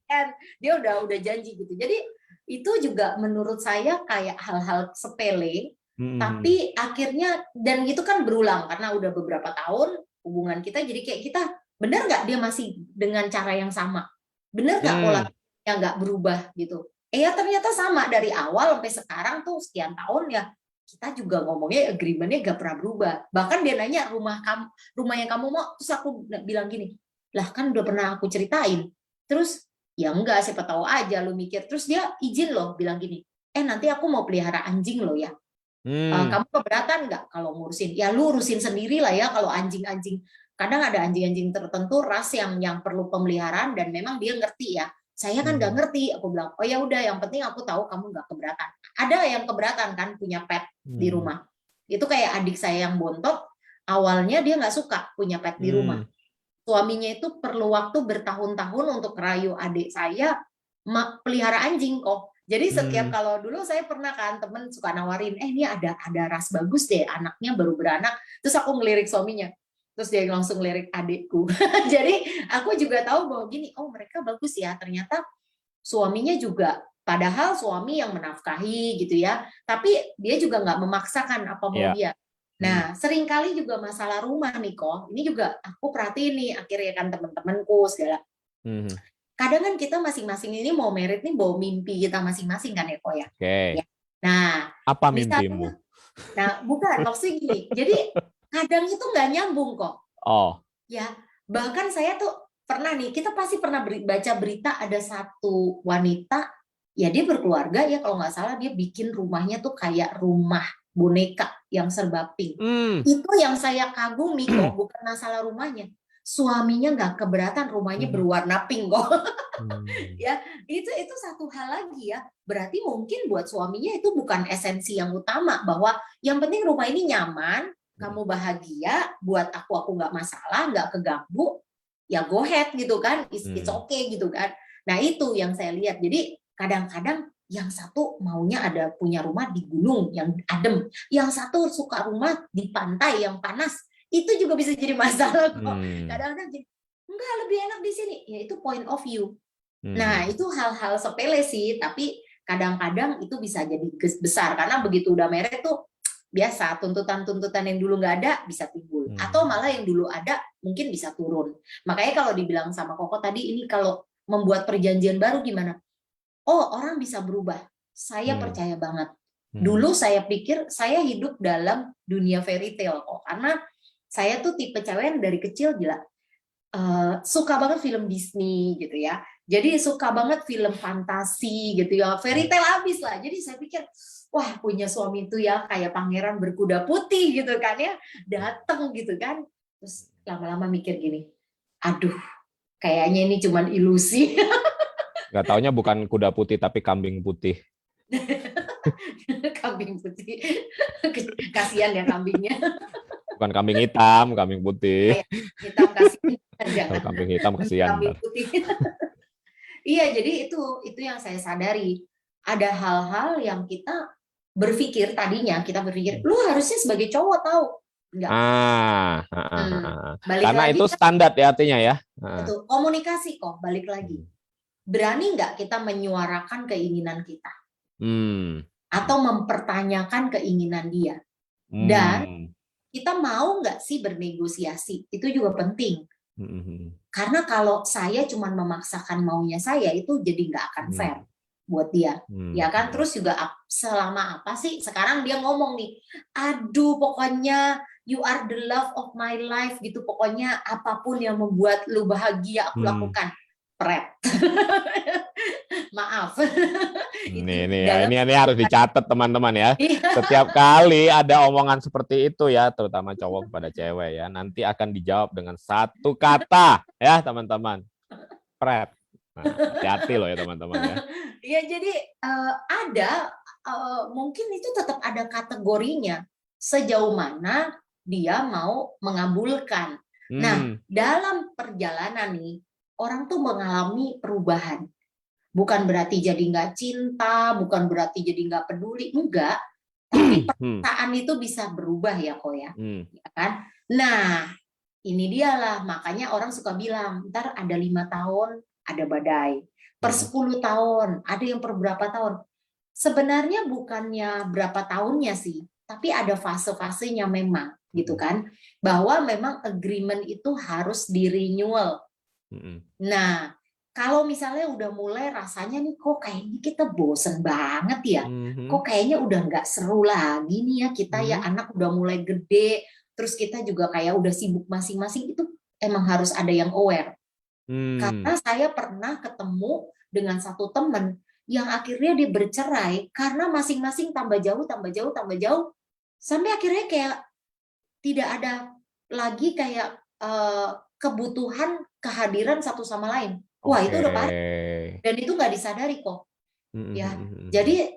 Kan dia udah janji gitu. Jadi itu juga menurut saya kayak hal-hal sepele, tapi akhirnya dan itu kan berulang karena udah beberapa tahun hubungan kita, jadi kayak kita benar nggak dia masih dengan cara yang sama, benar nggak pola yang nggak berubah gitu. Ya ternyata sama dari awal sampai sekarang tuh sekian tahun ya, kita juga ngomongnya agreementnya nggak pernah berubah. Bahkan dia nanya rumah yang kamu mau, terus aku bilang gini, lah kan udah pernah aku ceritain. Terus ya enggak, siapa tahu aja lu mikir. Terus dia izin loh bilang gini, nanti aku mau pelihara anjing loh ya. Kamu keberatan nggak kalau ngurusin? Ya lu urusin sendiri lah ya kalau anjing-anjing. Kadang ada anjing-anjing tertentu ras yang perlu pemeliharaan dan memang dia ngerti ya. Saya kan nggak ngerti. Aku bilang, oh ya udah, yang penting aku tahu kamu nggak keberatan. Ada yang keberatan kan punya pet di rumah. Itu kayak adik saya yang bontot. Awalnya dia nggak suka punya pet di rumah. Suaminya itu perlu waktu bertahun-tahun untuk rayu adik saya pelihara anjing kok. Jadi setiap kalau dulu saya pernah kan temen suka nawarin, ini ada ras bagus deh, anaknya baru beranak. Terus aku ngelirik suaminya. Terus dia langsung ngelirik adikku. Jadi aku juga tahu bahwa gini, oh mereka bagus ya. Ternyata suaminya juga, padahal suami yang menafkahi gitu ya. Tapi dia juga nggak memaksakan apa mau dia. Nah, seringkali juga masalah rumah nih kok. Ini juga aku perhatiin nih akhirnya kan teman-temanku segala. Kadang kan kita masing-masing ini mau merit nih bawa mimpi kita masing-masing kan ya kok ya. Oke. Ya. Nah, apa mimpimu? Nah, bukan maksudnya gini. Jadi kadang itu nggak nyambung kok. Oh. Ya, bahkan saya tuh pernah nih, kita pasti pernah baca berita ada satu wanita, ya dia berkeluarga ya kalau nggak salah dia bikin rumahnya tuh kayak rumah boneka yang serba pink. Itu yang saya kagumi kok, bukan masalah rumahnya. Suaminya nggak keberatan rumahnya berwarna pink kok. Ya, itu satu hal lagi ya. Berarti mungkin buat suaminya itu bukan esensi yang utama, bahwa yang penting rumah ini nyaman, kamu bahagia, buat aku nggak masalah, nggak keganggu, ya go ahead gitu kan, it's okay gitu kan. Nah itu yang saya lihat. Jadi kadang-kadang yang satu maunya ada punya rumah di gunung yang adem, yang satu suka rumah di pantai yang panas, itu juga bisa jadi masalah kok. Kadang-kadang enggak, lebih enak di sini, ya itu point of view. Nah itu hal-hal sepele sih, tapi kadang-kadang itu bisa jadi besar karena begitu udah married tuh biasa tuntutan-tuntutan yang dulu nggak ada bisa timbul, atau malah yang dulu ada mungkin bisa turun. Makanya kalau dibilang sama Koko tadi, ini kalau membuat perjanjian baru gimana? Oh, orang bisa berubah. Saya percaya banget. Dulu saya pikir saya hidup dalam dunia fairy tale kok, karena saya tuh tipe cewek yang dari kecil gila suka banget film Disney gitu ya. Jadi suka banget film fantasi gitu ya, fairy tale abis lah. Jadi saya pikir, wah punya suami itu ya kayak pangeran berkuda putih gitu kan ya, dateng gitu kan. Terus lama-lama mikir gini, aduh kayaknya ini cuman ilusi. Gak taunya bukan kuda putih tapi kambing putih. Kambing putih, kasihan ya kambingnya. Bukan kambing hitam, kambing putih. Hitam kasihan, jangan. Kambing hitam kasihan. Kambing putih. Iya, jadi itu yang saya sadari. Ada hal-hal yang kita berpikir tadinya, kita berpikir, lu harusnya sebagai cowok tahu. Enggak. Karena itu standar ya artinya ya. Betul, komunikasi kok, balik lagi. Berani nggak kita menyuarakan keinginan kita? Atau mempertanyakan keinginan dia? Dan kita mau nggak sih bernegosiasi? Itu juga penting. Karena kalau saya cuma memaksakan maunya saya, itu jadi nggak akan fair buat dia, ya kan? Terus juga selama apa sih? Sekarang dia ngomong nih, aduh pokoknya you are the love of my life gitu. Pokoknya apapun yang membuat lu bahagia aku lakukan. Pret. Maaf. Ini harus dicatat teman-teman ya. Setiap kali ada omongan seperti itu ya, terutama cowok kepada cewek ya, nanti akan dijawab dengan satu kata ya teman-teman. Pret. Nah, hati-hati loh ya teman-teman ya. Ya jadi ada mungkin itu tetap ada kategorinya sejauh mana dia mau mengabulkan. Nah, dalam perjalanan nih orang tuh mengalami perubahan. Bukan berarti jadi nggak cinta, bukan berarti jadi nggak peduli, enggak. Tapi perasaan itu bisa berubah ya kok ya, ya kan? Nah, ini dialah makanya orang suka bilang, ntar ada 5 tahun ada badai, per 10 tahun, ada yang per berapa tahun. Sebenarnya bukannya berapa tahunnya sih, tapi ada fase-fasenya memang, gitu kan? Bahwa memang agreement itu harus di-renewal. Nah, kalau misalnya udah mulai rasanya nih kok kayaknya kita bosen banget ya, kok kayaknya udah nggak seru lagi nih ya kita ya, anak udah mulai gede, terus kita juga kayak udah sibuk masing-masing, itu emang harus ada yang aware. Karena saya pernah ketemu dengan satu temen yang akhirnya dia bercerai karena masing-masing tambah jauh, sampai akhirnya kayak tidak ada lagi kayak kebutuhan kehadiran satu sama lain. Wah, itu udah parah. Dan itu nggak disadari kok. Ya, jadi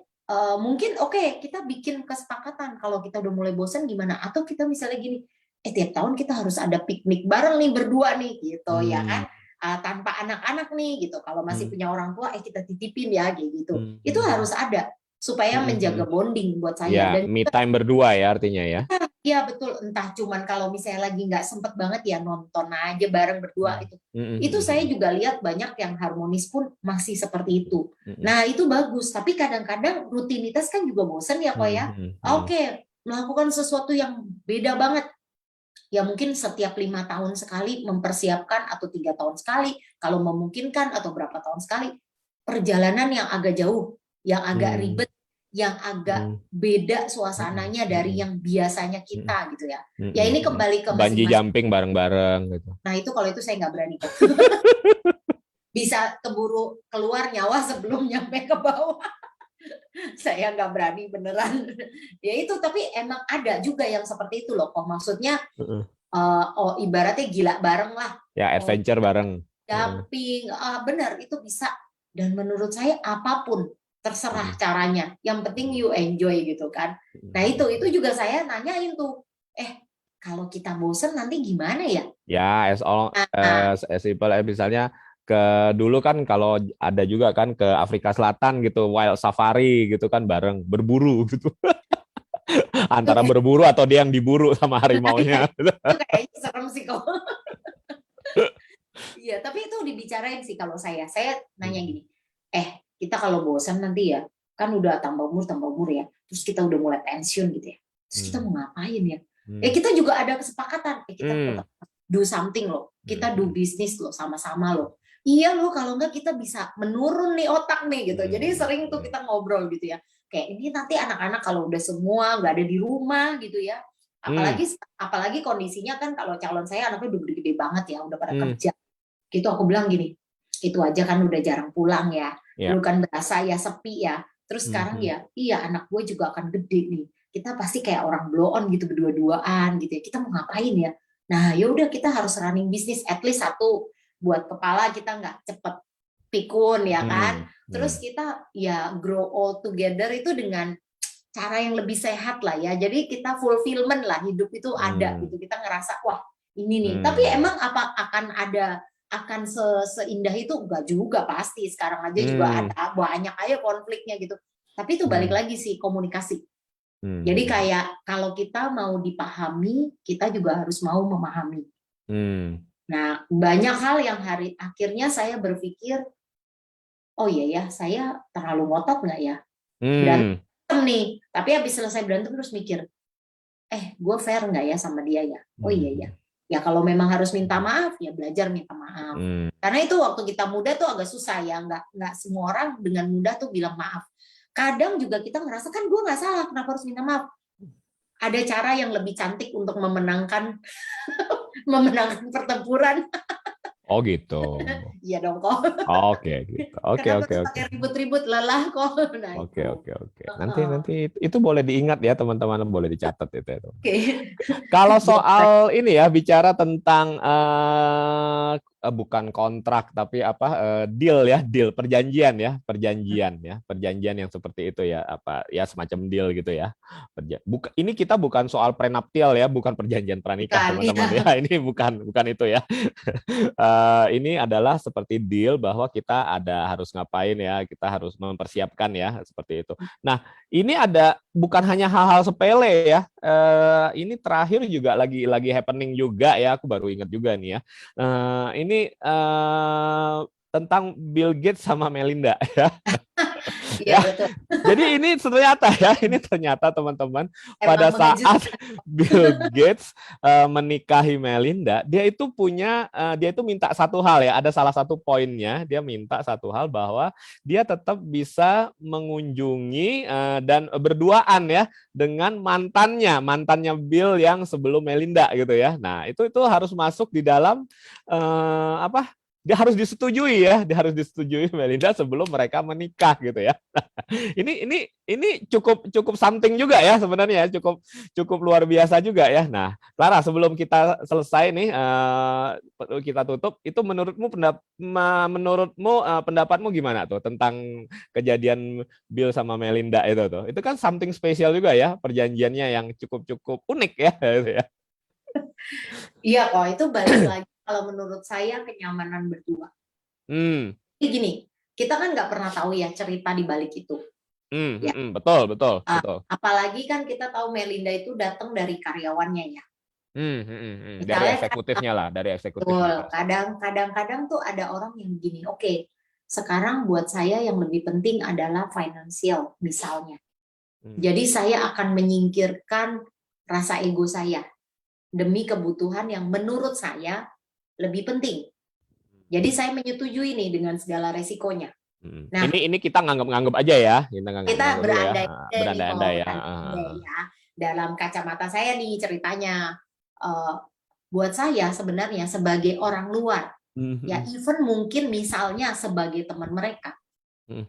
mungkin kita bikin kesepakatan kalau kita udah mulai bosan gimana, atau kita misalnya gini, tiap tahun kita harus ada piknik bareng nih berdua nih gitu ya kan, tanpa anak-anak nih gitu. Kalau masih punya orang tua, kita titipin ya kayak gitu. Itu harus ada supaya menjaga bonding buat saya. Ya, Dan me time berdua ya artinya ya. Iya betul, entah cuman kalau misalnya lagi nggak sempet banget ya nonton aja bareng berdua itu saya juga lihat banyak yang harmonis pun masih seperti itu. Nah itu bagus, tapi kadang-kadang rutinitas kan juga bosan ya kok ya. Melakukan sesuatu yang beda banget. Ya mungkin setiap 5 tahun sekali mempersiapkan, atau 3 tahun sekali kalau memungkinkan, atau berapa tahun sekali perjalanan yang agak jauh, yang agak ribet, yang agak beda suasananya dari yang biasanya kita gitu ya. Ya ini kembali ke bungee masing-masing. jumping bareng-bareng gitu. Nah itu kalau itu saya nggak berani kok. Bisa keburu keluar nyawa sebelum nyampe ke bawah. Saya nggak berani beneran. Ya itu, tapi emang ada juga yang seperti itu loh kok. Maksudnya ibaratnya gila bareng lah. Ya adventure bareng. Jumping, benar itu bisa. Dan menurut saya apapun terserah caranya, yang penting you enjoy gitu kan. Nah itu juga saya nanyain tuh, kalau kita bosen nanti gimana ya? Ya, as simple misalnya dulu kan kalau ada juga kan ke Afrika Selatan gitu, wild safari gitu kan bareng berburu gitu. Antara berburu atau dia yang diburu sama harimaunya. Itu kayaknya serem sih kok. Iya, tapi itu dibicarain sih kalau saya nanya gini, kita kalau bosan nanti ya, kan udah tambah umur ya, terus kita udah mulai pensiun gitu ya, terus kita mau ngapain ya? Kita juga ada kesepakatan, kita tetap do something loh, kita do bisnis loh sama-sama loh. Iya loh, kalau enggak kita bisa menurun nih otak nih gitu. Jadi sering tuh kita ngobrol gitu ya. Kayak ini nanti anak-anak kalau udah semua nggak ada di rumah gitu ya. Apalagi kondisinya kan kalau calon saya anaknya udah gede-gede banget ya, udah pada kerja. Gitu aku bilang gini, itu aja kan udah jarang pulang ya. Dulu kan berasa ya sepi ya. Terus sekarang ya, iya anak gue juga akan gede nih. Kita pasti kayak orang blow on gitu berdua-duaan gitu ya. Kita mau ngapain ya? Nah, yaudah kita harus running bisnis at least satu buat kepala kita nggak cepet pikun ya kan. Terus kita ya grow all together itu dengan cara yang lebih sehat lah ya. Jadi kita fulfillment lah, hidup itu ada gitu. Kita ngerasa wah ini nih. Tapi emang apa akan seindah itu? Enggak juga pasti. Sekarang aja juga ada banyak aja konfliknya gitu. Tapi itu balik lagi sih komunikasi. Jadi kayak kalau kita mau dipahami, kita juga harus mau memahami. Nah, banyak hal yang akhirnya saya berpikir, oh iya ya, saya terlalu ngotot nggak ya? Berantem nih, tapi habis selesai berantem terus mikir, gue fair nggak ya sama dia ya? Oh iya ya. Ya kalau memang harus minta maaf, ya belajar minta maaf. Karena itu waktu kita muda tuh agak susah ya, nggak semua orang dengan mudah tuh bilang maaf. Kadang juga kita ngerasa kan gue nggak salah, kenapa harus minta maaf? Ada cara yang lebih cantik untuk memenangkan pertempuran. Oh gitu. Iya dong kok. Oke gitu. Oke, Kenapa oke, tuh oke. pakai ribut-ribut, lelah kok. Nah Oke, itu. oke, oke. Nanti Heeh. nanti itu boleh diingat ya teman-teman, boleh dicatat itu ya. Oke. Kalau Buat saya. soal ini ya bicara tentang bukan kontrak tapi apa deal ya, deal perjanjian yang seperti itu ya, apa ya semacam deal gitu ya. Ini kita bukan soal prenuptial ya, bukan perjanjian pranikah Bukan, teman-teman ya. iya. Ini bukan itu ya. Ini adalah seperti deal bahwa kita ada harus ngapain ya, kita harus mempersiapkan ya seperti itu. Nah, ini ada bukan hanya hal-hal sepele ya. Ini terakhir juga lagi happening juga ya. Aku baru ingat juga nih ya. Ini tentang Bill Gates sama Melinda ya. Iya Ya, betul. jadi ini ternyata teman-teman pada Emang saat mengejutkan. Bill Gates menikahi Melinda, dia itu minta satu hal ya, ada salah satu poinnya, dia minta satu hal bahwa dia tetap bisa mengunjungi dan berduaan ya dengan mantannya Bill yang sebelum Melinda gitu ya. Nah, itu harus masuk di dalam apa? Dia harus disetujui Melinda sebelum mereka menikah gitu ya. Ini cukup cukup something juga ya sebenarnya ya, cukup cukup luar biasa juga ya. Nah, Clara, sebelum kita selesai nih kita tutup, itu menurutmu pendapatmu gimana tuh tentang kejadian Bill sama Melinda itu tuh? Itu kan something spesial juga ya, perjanjiannya yang cukup cukup unik ya gitu ya. Iya kok, itu balik lagi kalau menurut saya kenyamanan berdua. Hmm, Jadi gini, kita kan nggak pernah tahu ya cerita di balik itu. Ya, betul betul Ah, betul. apalagi kan kita tahu Melinda itu datang dari karyawannya ya. Dari Misalnya kan, eksekutifnya lah, dari eksekutifnya betul, pada saat itu. kadang-kadang tuh ada orang yang gini, oke, sekarang buat saya yang lebih penting adalah financial misalnya. Hmm. Jadi saya akan menyingkirkan rasa ego saya demi kebutuhan yang menurut saya lebih penting. Jadi saya menyetujui nih dengan segala resikonya. Nah, Ini kita nganggap aja ya, kita kita nganggap dulu ya, berandai-andai nih berandai-andai kok, ya. berandai-andai ya. Dalam kacamata saya nih ceritanya, eh, buat saya sebenarnya sebagai orang luar, ya even mungkin misalnya sebagai teman mereka,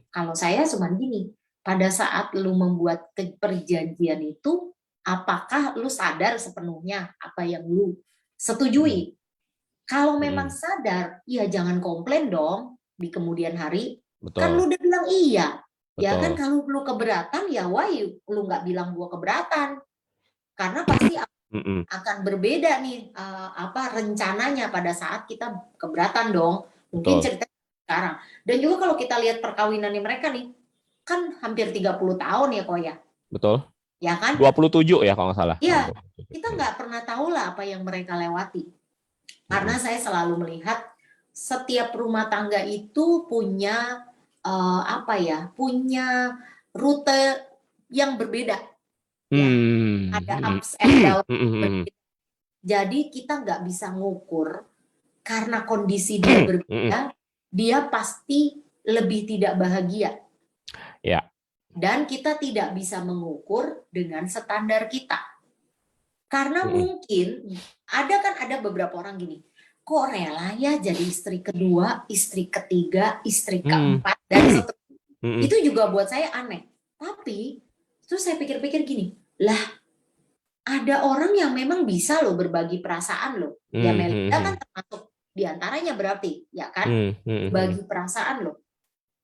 kalau saya cuma gini, pada saat lu membuat perjanjian itu, apakah lu sadar sepenuhnya apa yang lu setujui? Kalau memang sadar, ya jangan komplain dong di kemudian hari. Kan Betul, lu udah bilang iya. Ya kan betul. kalau lu keberatan, ya why lu nggak bilang gua keberatan. Karena pasti Mm-mm. akan berbeda nih apa rencananya pada saat kita keberatan dong. Mungkin Betul, cerita sekarang. Dan juga kalau kita lihat perkawinannya mereka nih, kan hampir 30 tahun ya kok ya. betul. Ya kan? 27 ya kalau nggak salah. Ya, 27. kita nggak pernah tahu lah apa yang mereka lewati. Karena Mm-mm. saya selalu melihat setiap rumah tangga itu punya apa ya, punya rute yang berbeda ya. Ada ups and down Mm-mm. berbeda. Jadi kita nggak bisa ngukur karena kondisi dia Mm-mm. berbeda, dia pasti lebih tidak bahagia. Ya. Dan kita tidak bisa mengukur dengan standar kita. Karena Mm-mm. mungkin ada beberapa orang gini, kok rela ya jadi istri kedua, istri ketiga, istri keempat, dan seterusnya. Mm-mm. Itu juga buat saya aneh. Tapi, terus saya pikir-pikir gini, lah ada orang yang memang bisa loh berbagi perasaan loh. Ya Melinda kan termasuk diantaranya berarti, ya kan? Bagi perasaan loh.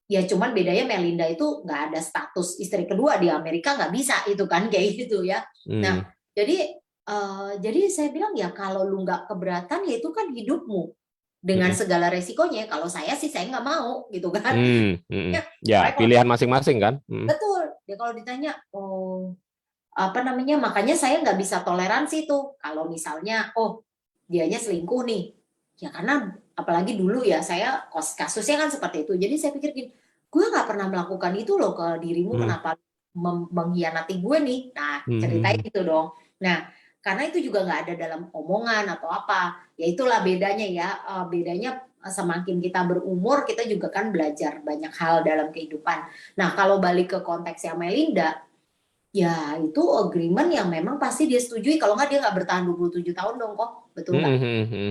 Ya cuman bedanya Melinda itu nggak ada status istri kedua di Amerika, nggak bisa itu kan kayak gitu ya. Nah, jadi saya bilang ya kalau lu nggak keberatan ya itu kan hidupmu dengan segala resikonya. Kalau saya sih saya nggak mau gitu kan. Ya, Kalau pilihan masing-masing kan. betul, ya kalau ditanya, oh apa namanya, makanya saya nggak bisa toleransi tuh kalau misalnya, oh dianya selingkuh nih, ya karena apalagi dulu ya saya kasusnya kan seperti itu. Jadi saya pikir gini, gue nggak pernah melakukan itu loh ke dirimu, kenapa mengkhianati gue nih? Nah ceritain itu dong. Nah karena itu juga nggak ada dalam omongan atau apa, ya itulah bedanya ya, bedanya semakin kita berumur kita juga kan belajar banyak hal dalam kehidupan. Nah kalau balik ke konteksnya Melinda, ya itu agreement yang memang pasti dia setujui, kalau nggak dia nggak bertahan 27 tahun dong kok, betul nggak?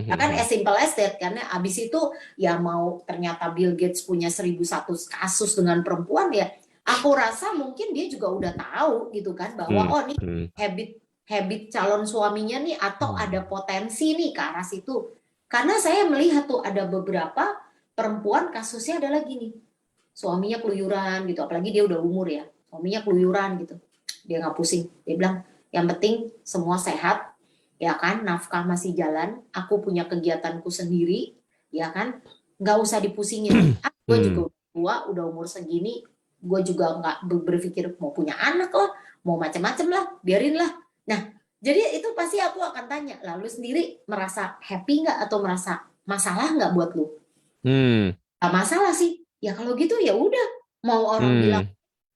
Ya kan as simple as that, karena abis itu ya mau ternyata Bill Gates punya 1.001 kasus dengan perempuan ya, aku rasa mungkin dia juga udah tahu gitu kan, bahwa oh nih habit habit calon suaminya nih, atau ada potensi nih ke arah situ. Karena saya melihat tuh ada beberapa perempuan kasusnya adalah gini, suaminya keluyuran gitu, apalagi dia udah umur ya, suaminya keluyuran gitu, dia nggak pusing, dia bilang yang penting semua sehat, ya kan, nafkah masih jalan, aku punya kegiatanku sendiri, ya kan, nggak usah dipusingin. Gue juga tua, udah umur segini, gue juga nggak berpikir mau punya anak lah, mau macam-macam lah, biarin lah. Nah, jadi itu pasti aku akan tanya, lalu sendiri merasa happy nggak atau merasa masalah nggak buat lu? Nggak masalah sih. Ya kalau gitu ya udah, mau orang bilang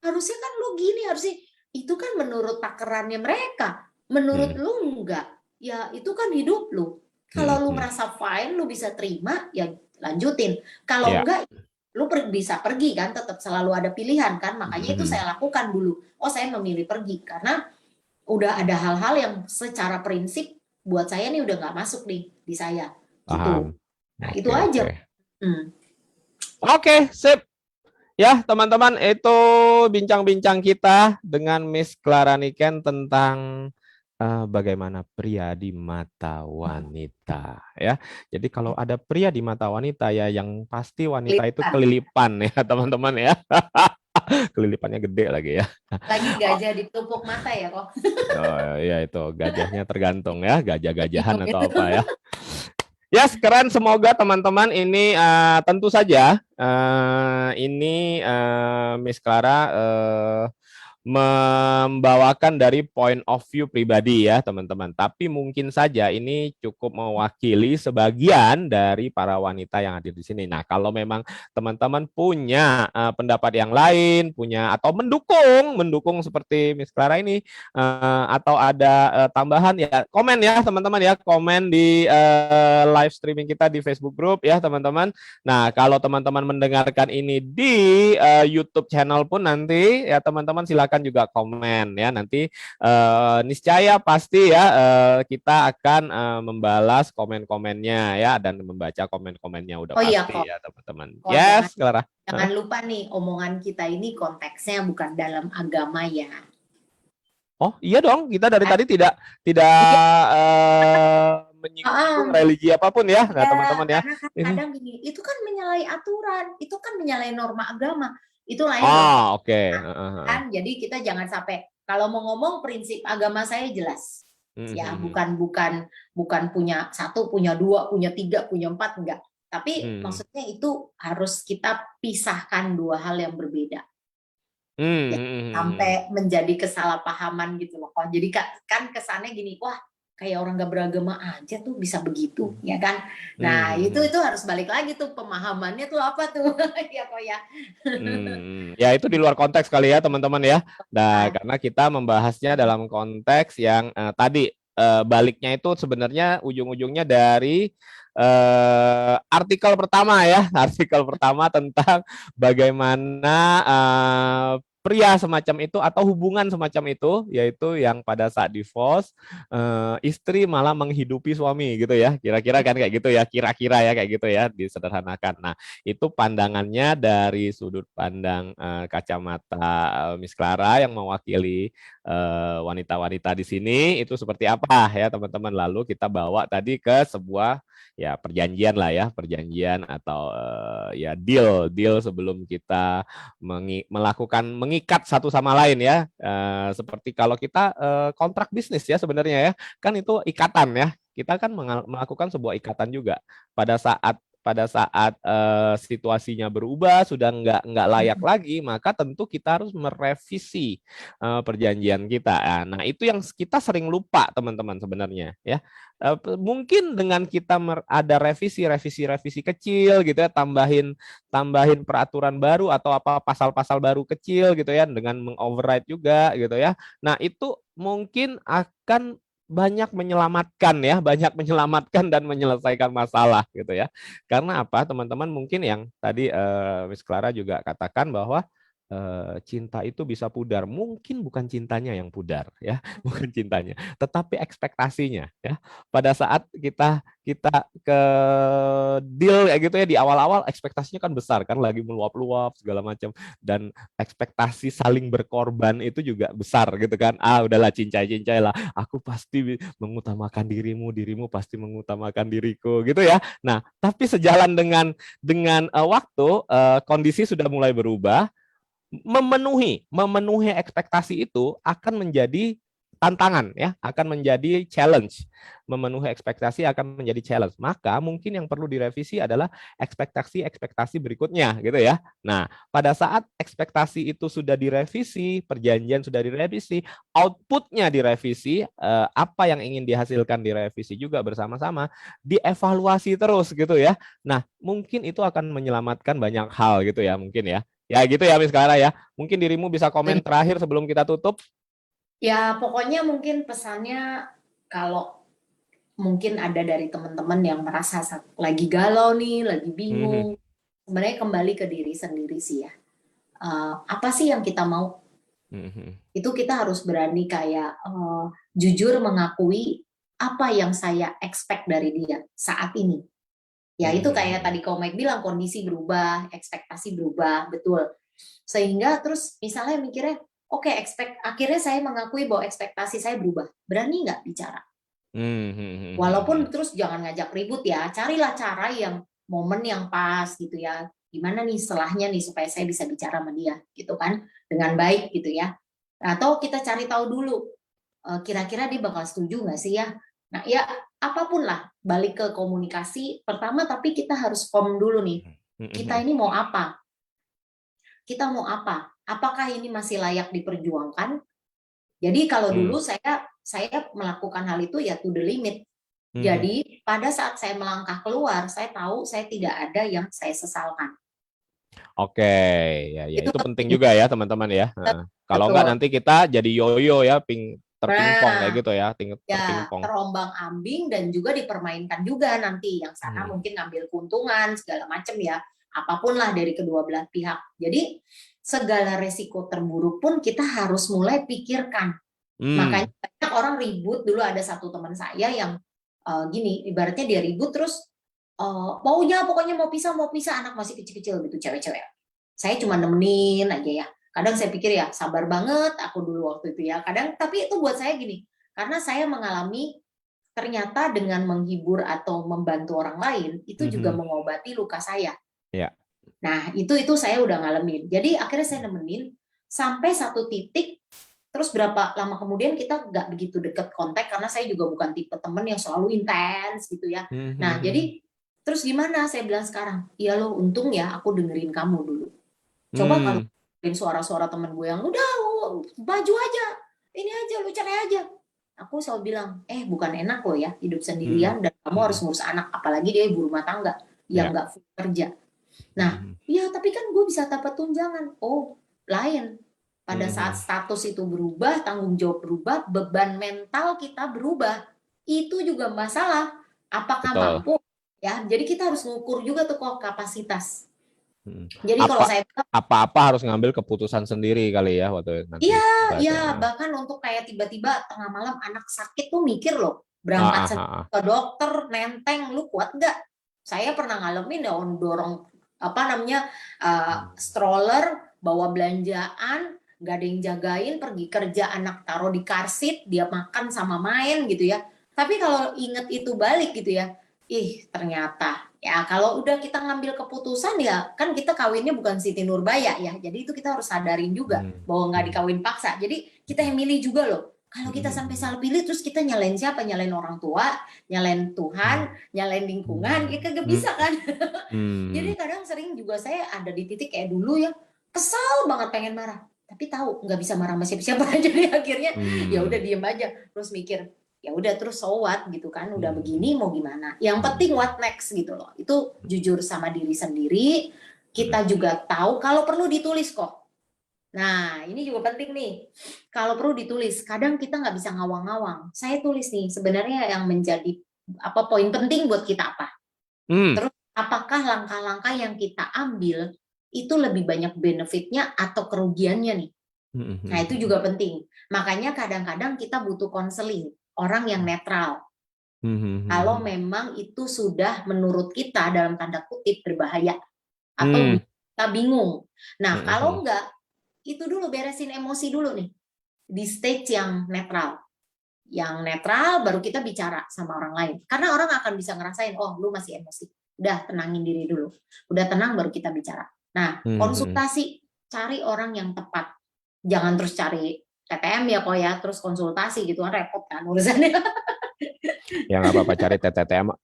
harusnya kan lu gini, harusnya itu kan menurut takarannya mereka, menurut lu enggak, ya itu kan hidup lu. Kalau lu merasa fine, lu bisa terima, ya lanjutin. Kalau enggak, lu bisa pergi kan, tetap selalu ada pilihan kan. Makanya itu saya lakukan dulu. Oh, saya memilih pergi karena udah ada hal-hal yang secara prinsip buat saya nih udah nggak masuk nih di saya gitu. Paham. Nah itu Oke, aja. oke. Oke, sip. Ya, teman-teman, itu bincang-bincang kita dengan Miss Clara Niken tentang bagaimana pria di mata wanita, ya. Jadi kalau ada pria di mata wanita ya, yang pasti wanita itu kelilipan ya, teman-teman ya. Kelilipannya gede lagi ya. Lagi gajah di pelupuk mata ya kok. Oh, ya itu gajahnya tergantung ya, gajah-gajahan atau apa ya. Ya, keren. Semoga teman-teman ini tentu saja ini Miss Clara membawakan dari point of view pribadi ya teman-teman. Tapi mungkin saja ini cukup mewakili sebagian dari para wanita yang hadir di sini. Nah, kalau memang teman-teman punya pendapat yang lain, punya atau mendukung seperti Miss Clara ini, atau ada tambahan ya, komen ya teman-teman ya, komen di live streaming kita di Facebook Group ya teman-teman. Nah, kalau teman-teman mendengarkan ini di YouTube channel pun nanti ya teman-teman silakan juga komen ya, nanti niscaya pasti ya kita akan membalas komen-komennya ya, dan membaca komen-komennya udah iya pasti kok. ya teman-teman. Oh, Yes, Clara. jangan lupa nih, omongan kita ini konteksnya bukan dalam agama ya. Oh iya dong, kita dari tadi tidak menyinggung religi apapun ya, nah, teman-teman ya. Karena kadang gini, itu kan menyalahi aturan, itu kan menyalahi norma agama, itu lain loh. Oke. Kan, jadi kita jangan sampai, kalau mau ngomong prinsip agama saya jelas, ya bukan punya satu, punya dua, punya tiga, punya empat, enggak. Tapi maksudnya itu harus kita pisahkan dua hal yang berbeda. Ya, sampai menjadi kesalahpahaman gitu loh. Jadi kan kesannya gini, wah kayak orang gak beragama aja tuh bisa begitu, ya kan? Nah itu harus balik lagi tuh pemahamannya tuh apa tuh, ya kok ya. Ya itu di luar konteks kali ya teman-teman ya. Nah karena kita membahasnya dalam konteks yang tadi baliknya itu sebenarnya ujung-ujungnya dari artikel pertama ya, artikel pertama tentang bagaimana pria semacam itu atau hubungan semacam itu, yaitu yang pada saat divorce istri malah menghidupi suami gitu ya, kira-kira kan kayak gitu ya, kira-kira ya kayak gitu ya, disederhanakan. Nah itu pandangannya dari sudut pandang kacamata Miss Clara yang mewakili wanita-wanita di sini, itu seperti apa ya teman-teman. Lalu kita bawa tadi ke sebuah ya perjanjian lah ya, perjanjian atau ya deal sebelum kita mengikat satu sama lain ya, seperti kalau kita kontrak bisnis ya sebenarnya ya, kan itu ikatan ya, kita kan melakukan sebuah ikatan juga pada saat situasinya berubah, sudah nggak layak lagi, maka tentu kita harus merevisi perjanjian kita. Nah itu yang kita sering lupa teman-teman sebenarnya ya. Mungkin dengan kita ada revisi kecil gitu ya, tambahin peraturan baru atau apa pasal-pasal baru kecil gitu ya, dengan mengoverride juga gitu ya. Nah itu mungkin akan banyak menyelamatkan ya, banyak menyelamatkan dan menyelesaikan masalah gitu ya. Karena apa teman-teman, mungkin yang tadi Miss Clara juga katakan bahwa cinta itu bisa pudar. Mungkin bukan cintanya yang pudar ya, bukan cintanya, tetapi ekspektasinya ya. Pada saat kita kita ke deal kayak gitu ya di awal-awal ekspektasinya kan besar kan, lagi meluap-luap segala macam, dan ekspektasi saling berkorban itu juga besar gitu kan. Ah udahlah, cincai-cincai lah. Aku pasti mengutamakan dirimu, dirimu pasti mengutamakan diriku gitu ya. Nah, tapi sejalan dengan waktu, kondisi sudah mulai berubah. Memenuhi ekspektasi itu akan menjadi tantangan ya, akan menjadi challenge. Memenuhi ekspektasi akan menjadi challenge. Maka mungkin yang perlu direvisi adalah ekspektasi berikutnya gitu ya. Nah, pada saat ekspektasi itu sudah direvisi, perjanjian sudah direvisi, outputnya direvisi, apa yang ingin dihasilkan direvisi juga bersama-sama, dievaluasi terus gitu ya. Nah, mungkin itu akan menyelamatkan banyak hal gitu ya, mungkin ya. Ya gitu ya Miss Clara ya. Mungkin dirimu bisa komen terakhir sebelum kita tutup. Ya, pokoknya mungkin pesannya kalau mungkin ada dari teman-teman yang merasa lagi galau nih, lagi Mhm, bingung, sebenarnya kembali ke diri sendiri sih ya. Apa sih yang kita mau? mhm, Itu kita harus berani kayak jujur mengakui apa yang saya expect dari dia saat ini. Ya itu kayak mhm, tadi Komik bilang, kondisi berubah, ekspektasi berubah, betul. Sehingga terus misalnya mikirnya, oke, akhirnya saya mengakui bahwa ekspektasi saya berubah. Berani nggak bicara? Walaupun mhm, terus jangan ngajak ribut ya, carilah cara yang momen yang pas gitu ya. Gimana nih setelahnya nih supaya saya bisa bicara sama dia gitu kan dengan baik gitu ya. Atau kita cari tahu dulu kira-kira dia bakal setuju nggak sih ya. Nah ya apapun lah, balik ke komunikasi pertama, tapi kita harus form dulu nih. Kita mhm, ini mau apa? Kita mau apa? Apakah ini masih layak diperjuangkan? Jadi kalau dulu mhm, saya melakukan hal itu ya to the limit. mhm. Jadi pada saat saya melangkah keluar, saya tahu saya tidak ada yang saya sesalkan. Oke, ya, ya Itu itu penting penting. juga ya teman-teman ya. Heeh. Kalau enggak Betul. nanti kita jadi yoyo ya, terpingpong kayak Nah, gitu ya, ya terpingpong. terombang-ambing dan juga dipermainkan juga nanti yang sana Mhm. mungkin ngambil keuntungan segala macam ya, apapun lah dari kedua belah pihak. Jadi segala resiko terburuk pun kita harus mulai pikirkan. Makanya Hmm. banyak orang ribut. Dulu ada satu teman saya yang gini, ibaratnya dia ribut terus maunya pokoknya mau pisah, anak masih kecil-kecil gitu, cewek-cewek. Saya cuma nemenin aja ya. Kadang saya pikir ya sabar banget aku dulu waktu itu ya. Kadang tapi itu buat saya gini, karena saya mengalami ternyata dengan menghibur atau membantu orang lain itu juga Mhm. mengobati luka saya. Ya. Nah, itu saya udah ngalamin. Jadi akhirnya saya nemenin sampai satu titik, terus berapa lama kemudian kita nggak begitu deket kontak karena saya juga bukan tipe temen yang selalu intens gitu ya. Nah, Mhm. jadi terus gimana saya bilang sekarang? Iya loh, untung ya aku dengerin kamu dulu. Coba kalau Hmm. dengerin suara-suara temen gue yang udah baju aja, ini aja lu cerai aja. Aku selalu bilang, bukan enak loh ya hidup Mhm. sendirian dan kamu harus Mhm. ngurus anak, apalagi dia ibu rumah tangga yang Ya. nggak full kerja. Nah, Mhm. iya tapi kan gue bisa dapat tunjangan. Oh, lain. Pada saat Mhm. status itu berubah, tanggung jawab berubah, beban mental kita berubah. Itu juga masalah. Apakah Betul. mampu? Ya, jadi kita harus mengukur juga tuh kok kapasitas. Mhm. Jadi kalau Apa saya bilang, apa-apa harus ngambil keputusan sendiri kali ya waktu nanti iya, iya, bahasanya. bahkan untuk kayak tiba-tiba tengah malam anak sakit tuh mikir loh, Ah, berangkat ah, sendiri ah, ah. ke dokter, nenteng, lu kuat nggak? Saya pernah ngalamin dorong apa namanya stroller, bawa belanjaan, nggak ada yang jagain, pergi kerja anak taruh di car seat, dia makan sama main gitu ya. Tapi kalau inget itu balik gitu ya, ternyata ya kalau udah kita ngambil keputusan ya kan kita kawinnya bukan Siti Nurbaya ya, jadi itu kita harus sadarin juga Hmm. bahwa nggak Hmm. dikawin paksa. Jadi kita Hmm. yang milih juga loh. Kalau kita sampai Hmm. salah pilih terus kita nyalain siapa? Nyalain orang tua, nyalain Tuhan, nyalain lingkungan, ya kagak Hmm. bisa kan? Hmm. Jadi kadang sering juga saya ada di titik kayak dulu ya, kesal banget pengen marah, tapi tahu nggak bisa marah sama siapa-siapa. Jadi akhirnya ya udah Hmm. diem aja, terus mikir ya udah terus so what gitu kan, udah Hmm. begini mau gimana. Yang penting Hmm. what next gitu loh. Itu jujur sama diri sendiri. Kita juga tahu kalau perlu ditulis kok. Nah, ini juga penting nih. Kalau perlu ditulis, kadang kita nggak bisa ngawang-ngawang. Saya tulis nih, sebenarnya yang menjadi apa poin penting buat kita apa. Hmm. Terus apakah langkah-langkah yang kita ambil itu lebih banyak benefitnya atau kerugiannya nih. Nah, itu juga penting. Makanya kadang-kadang kita butuh konseling, orang yang netral. Kalau memang itu sudah menurut kita dalam tanda kutip berbahaya atau kita bingung. Nah, kalau enggak, itu dulu beresin emosi dulu nih di stage yang netral. Yang netral baru kita bicara sama orang lain. Karena orang akan bisa ngerasain, oh lu masih emosi. Udah tenangin diri dulu. Udah tenang baru kita bicara. Nah, konsultasi, cari orang yang tepat. Jangan terus cari TTM ya kok ya, terus konsultasi gitu kan repot kan urusannya. Ya nggak apa-apa,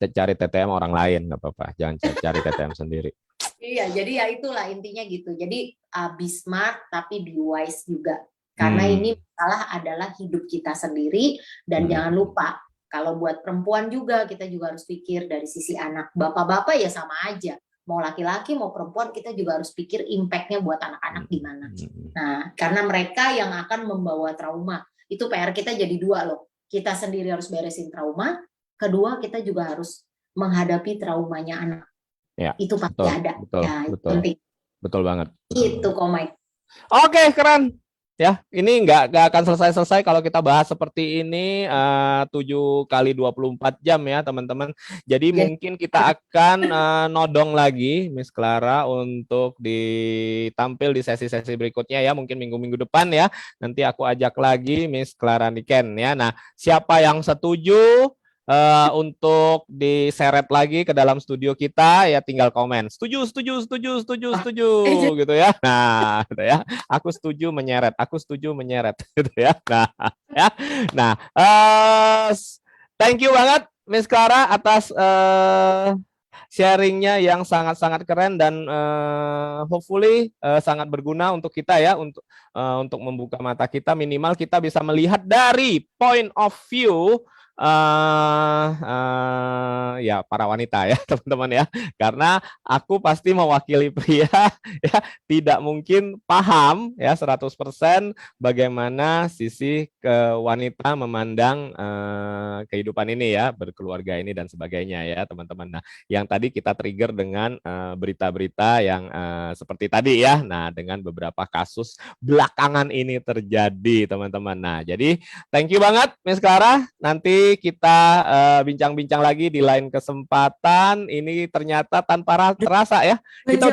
cari TTM orang lain nggak apa-apa, jangan cari TTM sendiri. Iya, jadi ya itulah intinya gitu. Jadi be smart tapi be wise juga. Karena ini masalah adalah hidup kita sendiri dan jangan lupa kalau buat perempuan juga kita juga harus pikir dari sisi anak. Bapak-bapak ya sama aja. Mau laki-laki mau perempuan kita juga harus pikir impact-nya buat anak-anak gimana. Nah, karena mereka yang akan membawa trauma. Itu PR kita jadi dua loh. Kita sendiri harus beresin trauma, kedua kita juga harus menghadapi traumanya anak. Ya, Itu pasti betul, ada. betul, Ya, betul, penting. betul banget. Itu kok, Mike. Oke, keren. Ya, ini nggak akan selesai-selesai kalau kita bahas seperti ini 7 kali 24 jam ya, teman-teman. Jadi mungkin kita akan nodong lagi Miss Clara untuk ditampil di sesi-sesi berikutnya ya, mungkin minggu-minggu depan ya. Nanti aku ajak lagi Miss Clara Niken ya. Nah, siapa yang setuju untuk diseret lagi ke dalam studio kita ya tinggal komen setuju gitu ya. Nah, gitu ya. Aku setuju menyeret gitu ya. Nah, thank you banget Miss Clara atas sharingnya yang sangat-sangat keren dan hopefully sangat berguna untuk kita ya, untuk membuka mata kita, minimal kita bisa melihat dari point of view ya para wanita ya teman-teman ya, karena aku pasti mewakili pria ya, tidak mungkin paham ya 100% bagaimana sisi wanita memandang kehidupan ini ya, berkeluarga ini dan sebagainya ya teman-teman. Nah, yang tadi kita trigger dengan berita-berita yang seperti tadi ya, nah dengan beberapa kasus belakangan ini terjadi teman-teman. Nah, jadi thank you banget Miss Clara, nanti kita bincang-bincang lagi di lain kesempatan. Ini ternyata tanpa terasa ya, kita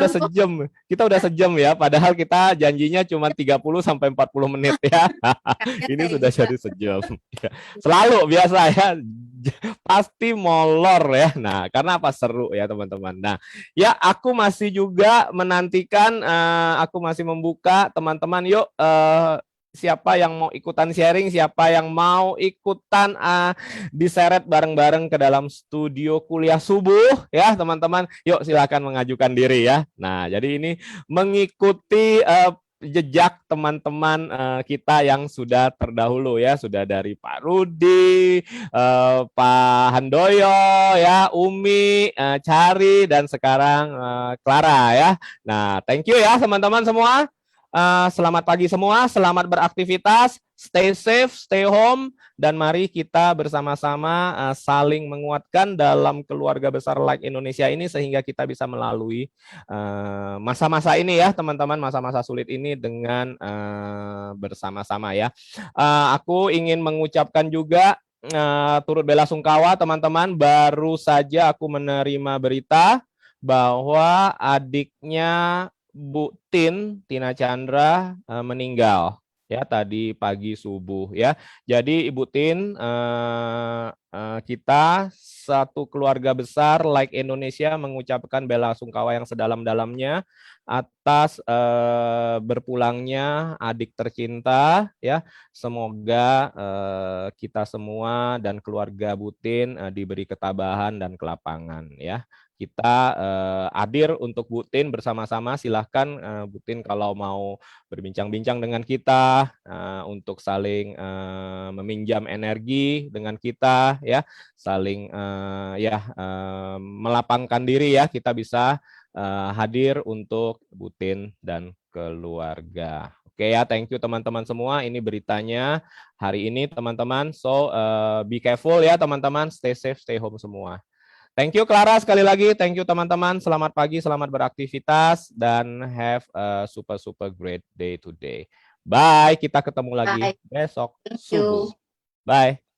udah sejam ya, padahal kita janjinya cuma 30 sampai 40 menit ya. Ini sudah jadi sejam. Selalu biasa ya, pasti molor ya. Nah, karena apa, seru ya teman-teman. Nah, ya aku masih juga menantikan, aku masih membuka teman-teman, yuk siapa yang mau ikutan sharing, siapa yang mau ikutan diseret bareng-bareng ke dalam studio kuliah subuh ya teman-teman, yuk silakan mengajukan diri ya. Nah, jadi ini mengikuti jejak teman-teman kita yang sudah terdahulu ya, sudah dari Pak Rudi, Pak Handoyo ya, Umi, Cari, dan sekarang Clara ya. Nah, thank you ya teman-teman semua. Selamat pagi semua, selamat beraktivitas, stay safe, stay home, dan mari kita bersama-sama saling menguatkan dalam keluarga besar Like Indonesia ini sehingga kita bisa melalui masa-masa ini ya teman-teman, masa-masa sulit ini dengan bersama-sama ya. Aku ingin mengucapkan juga turut belasungkawa teman-teman, baru saja aku menerima berita bahwa adiknya Bu Tina Chandra meninggal ya tadi pagi subuh ya. Jadi Ibu Tin, kita satu keluarga besar Like Indonesia mengucapkan belasungkawa yang sedalam-dalamnya atas berpulangnya adik tercinta ya. Semoga kita semua dan keluarga Bu Tin diberi ketabahan dan kelapangan ya. Kita hadir untuk Bu Tin bersama-sama. Silahkan Bu Tin kalau mau berbincang-bincang dengan kita untuk saling meminjam energi dengan kita ya, saling melapangkan diri ya, kita bisa hadir untuk Bu Tin dan keluarga. Oke ya, thank you teman-teman semua. Ini beritanya hari ini teman-teman. So be careful ya teman-teman, stay safe, stay home semua. Thank you Clara sekali lagi, thank you teman-teman. Selamat pagi, selamat beraktivitas dan have a super great day today. Bye, kita ketemu lagi Bye. besok Thank subuh. you. Bye.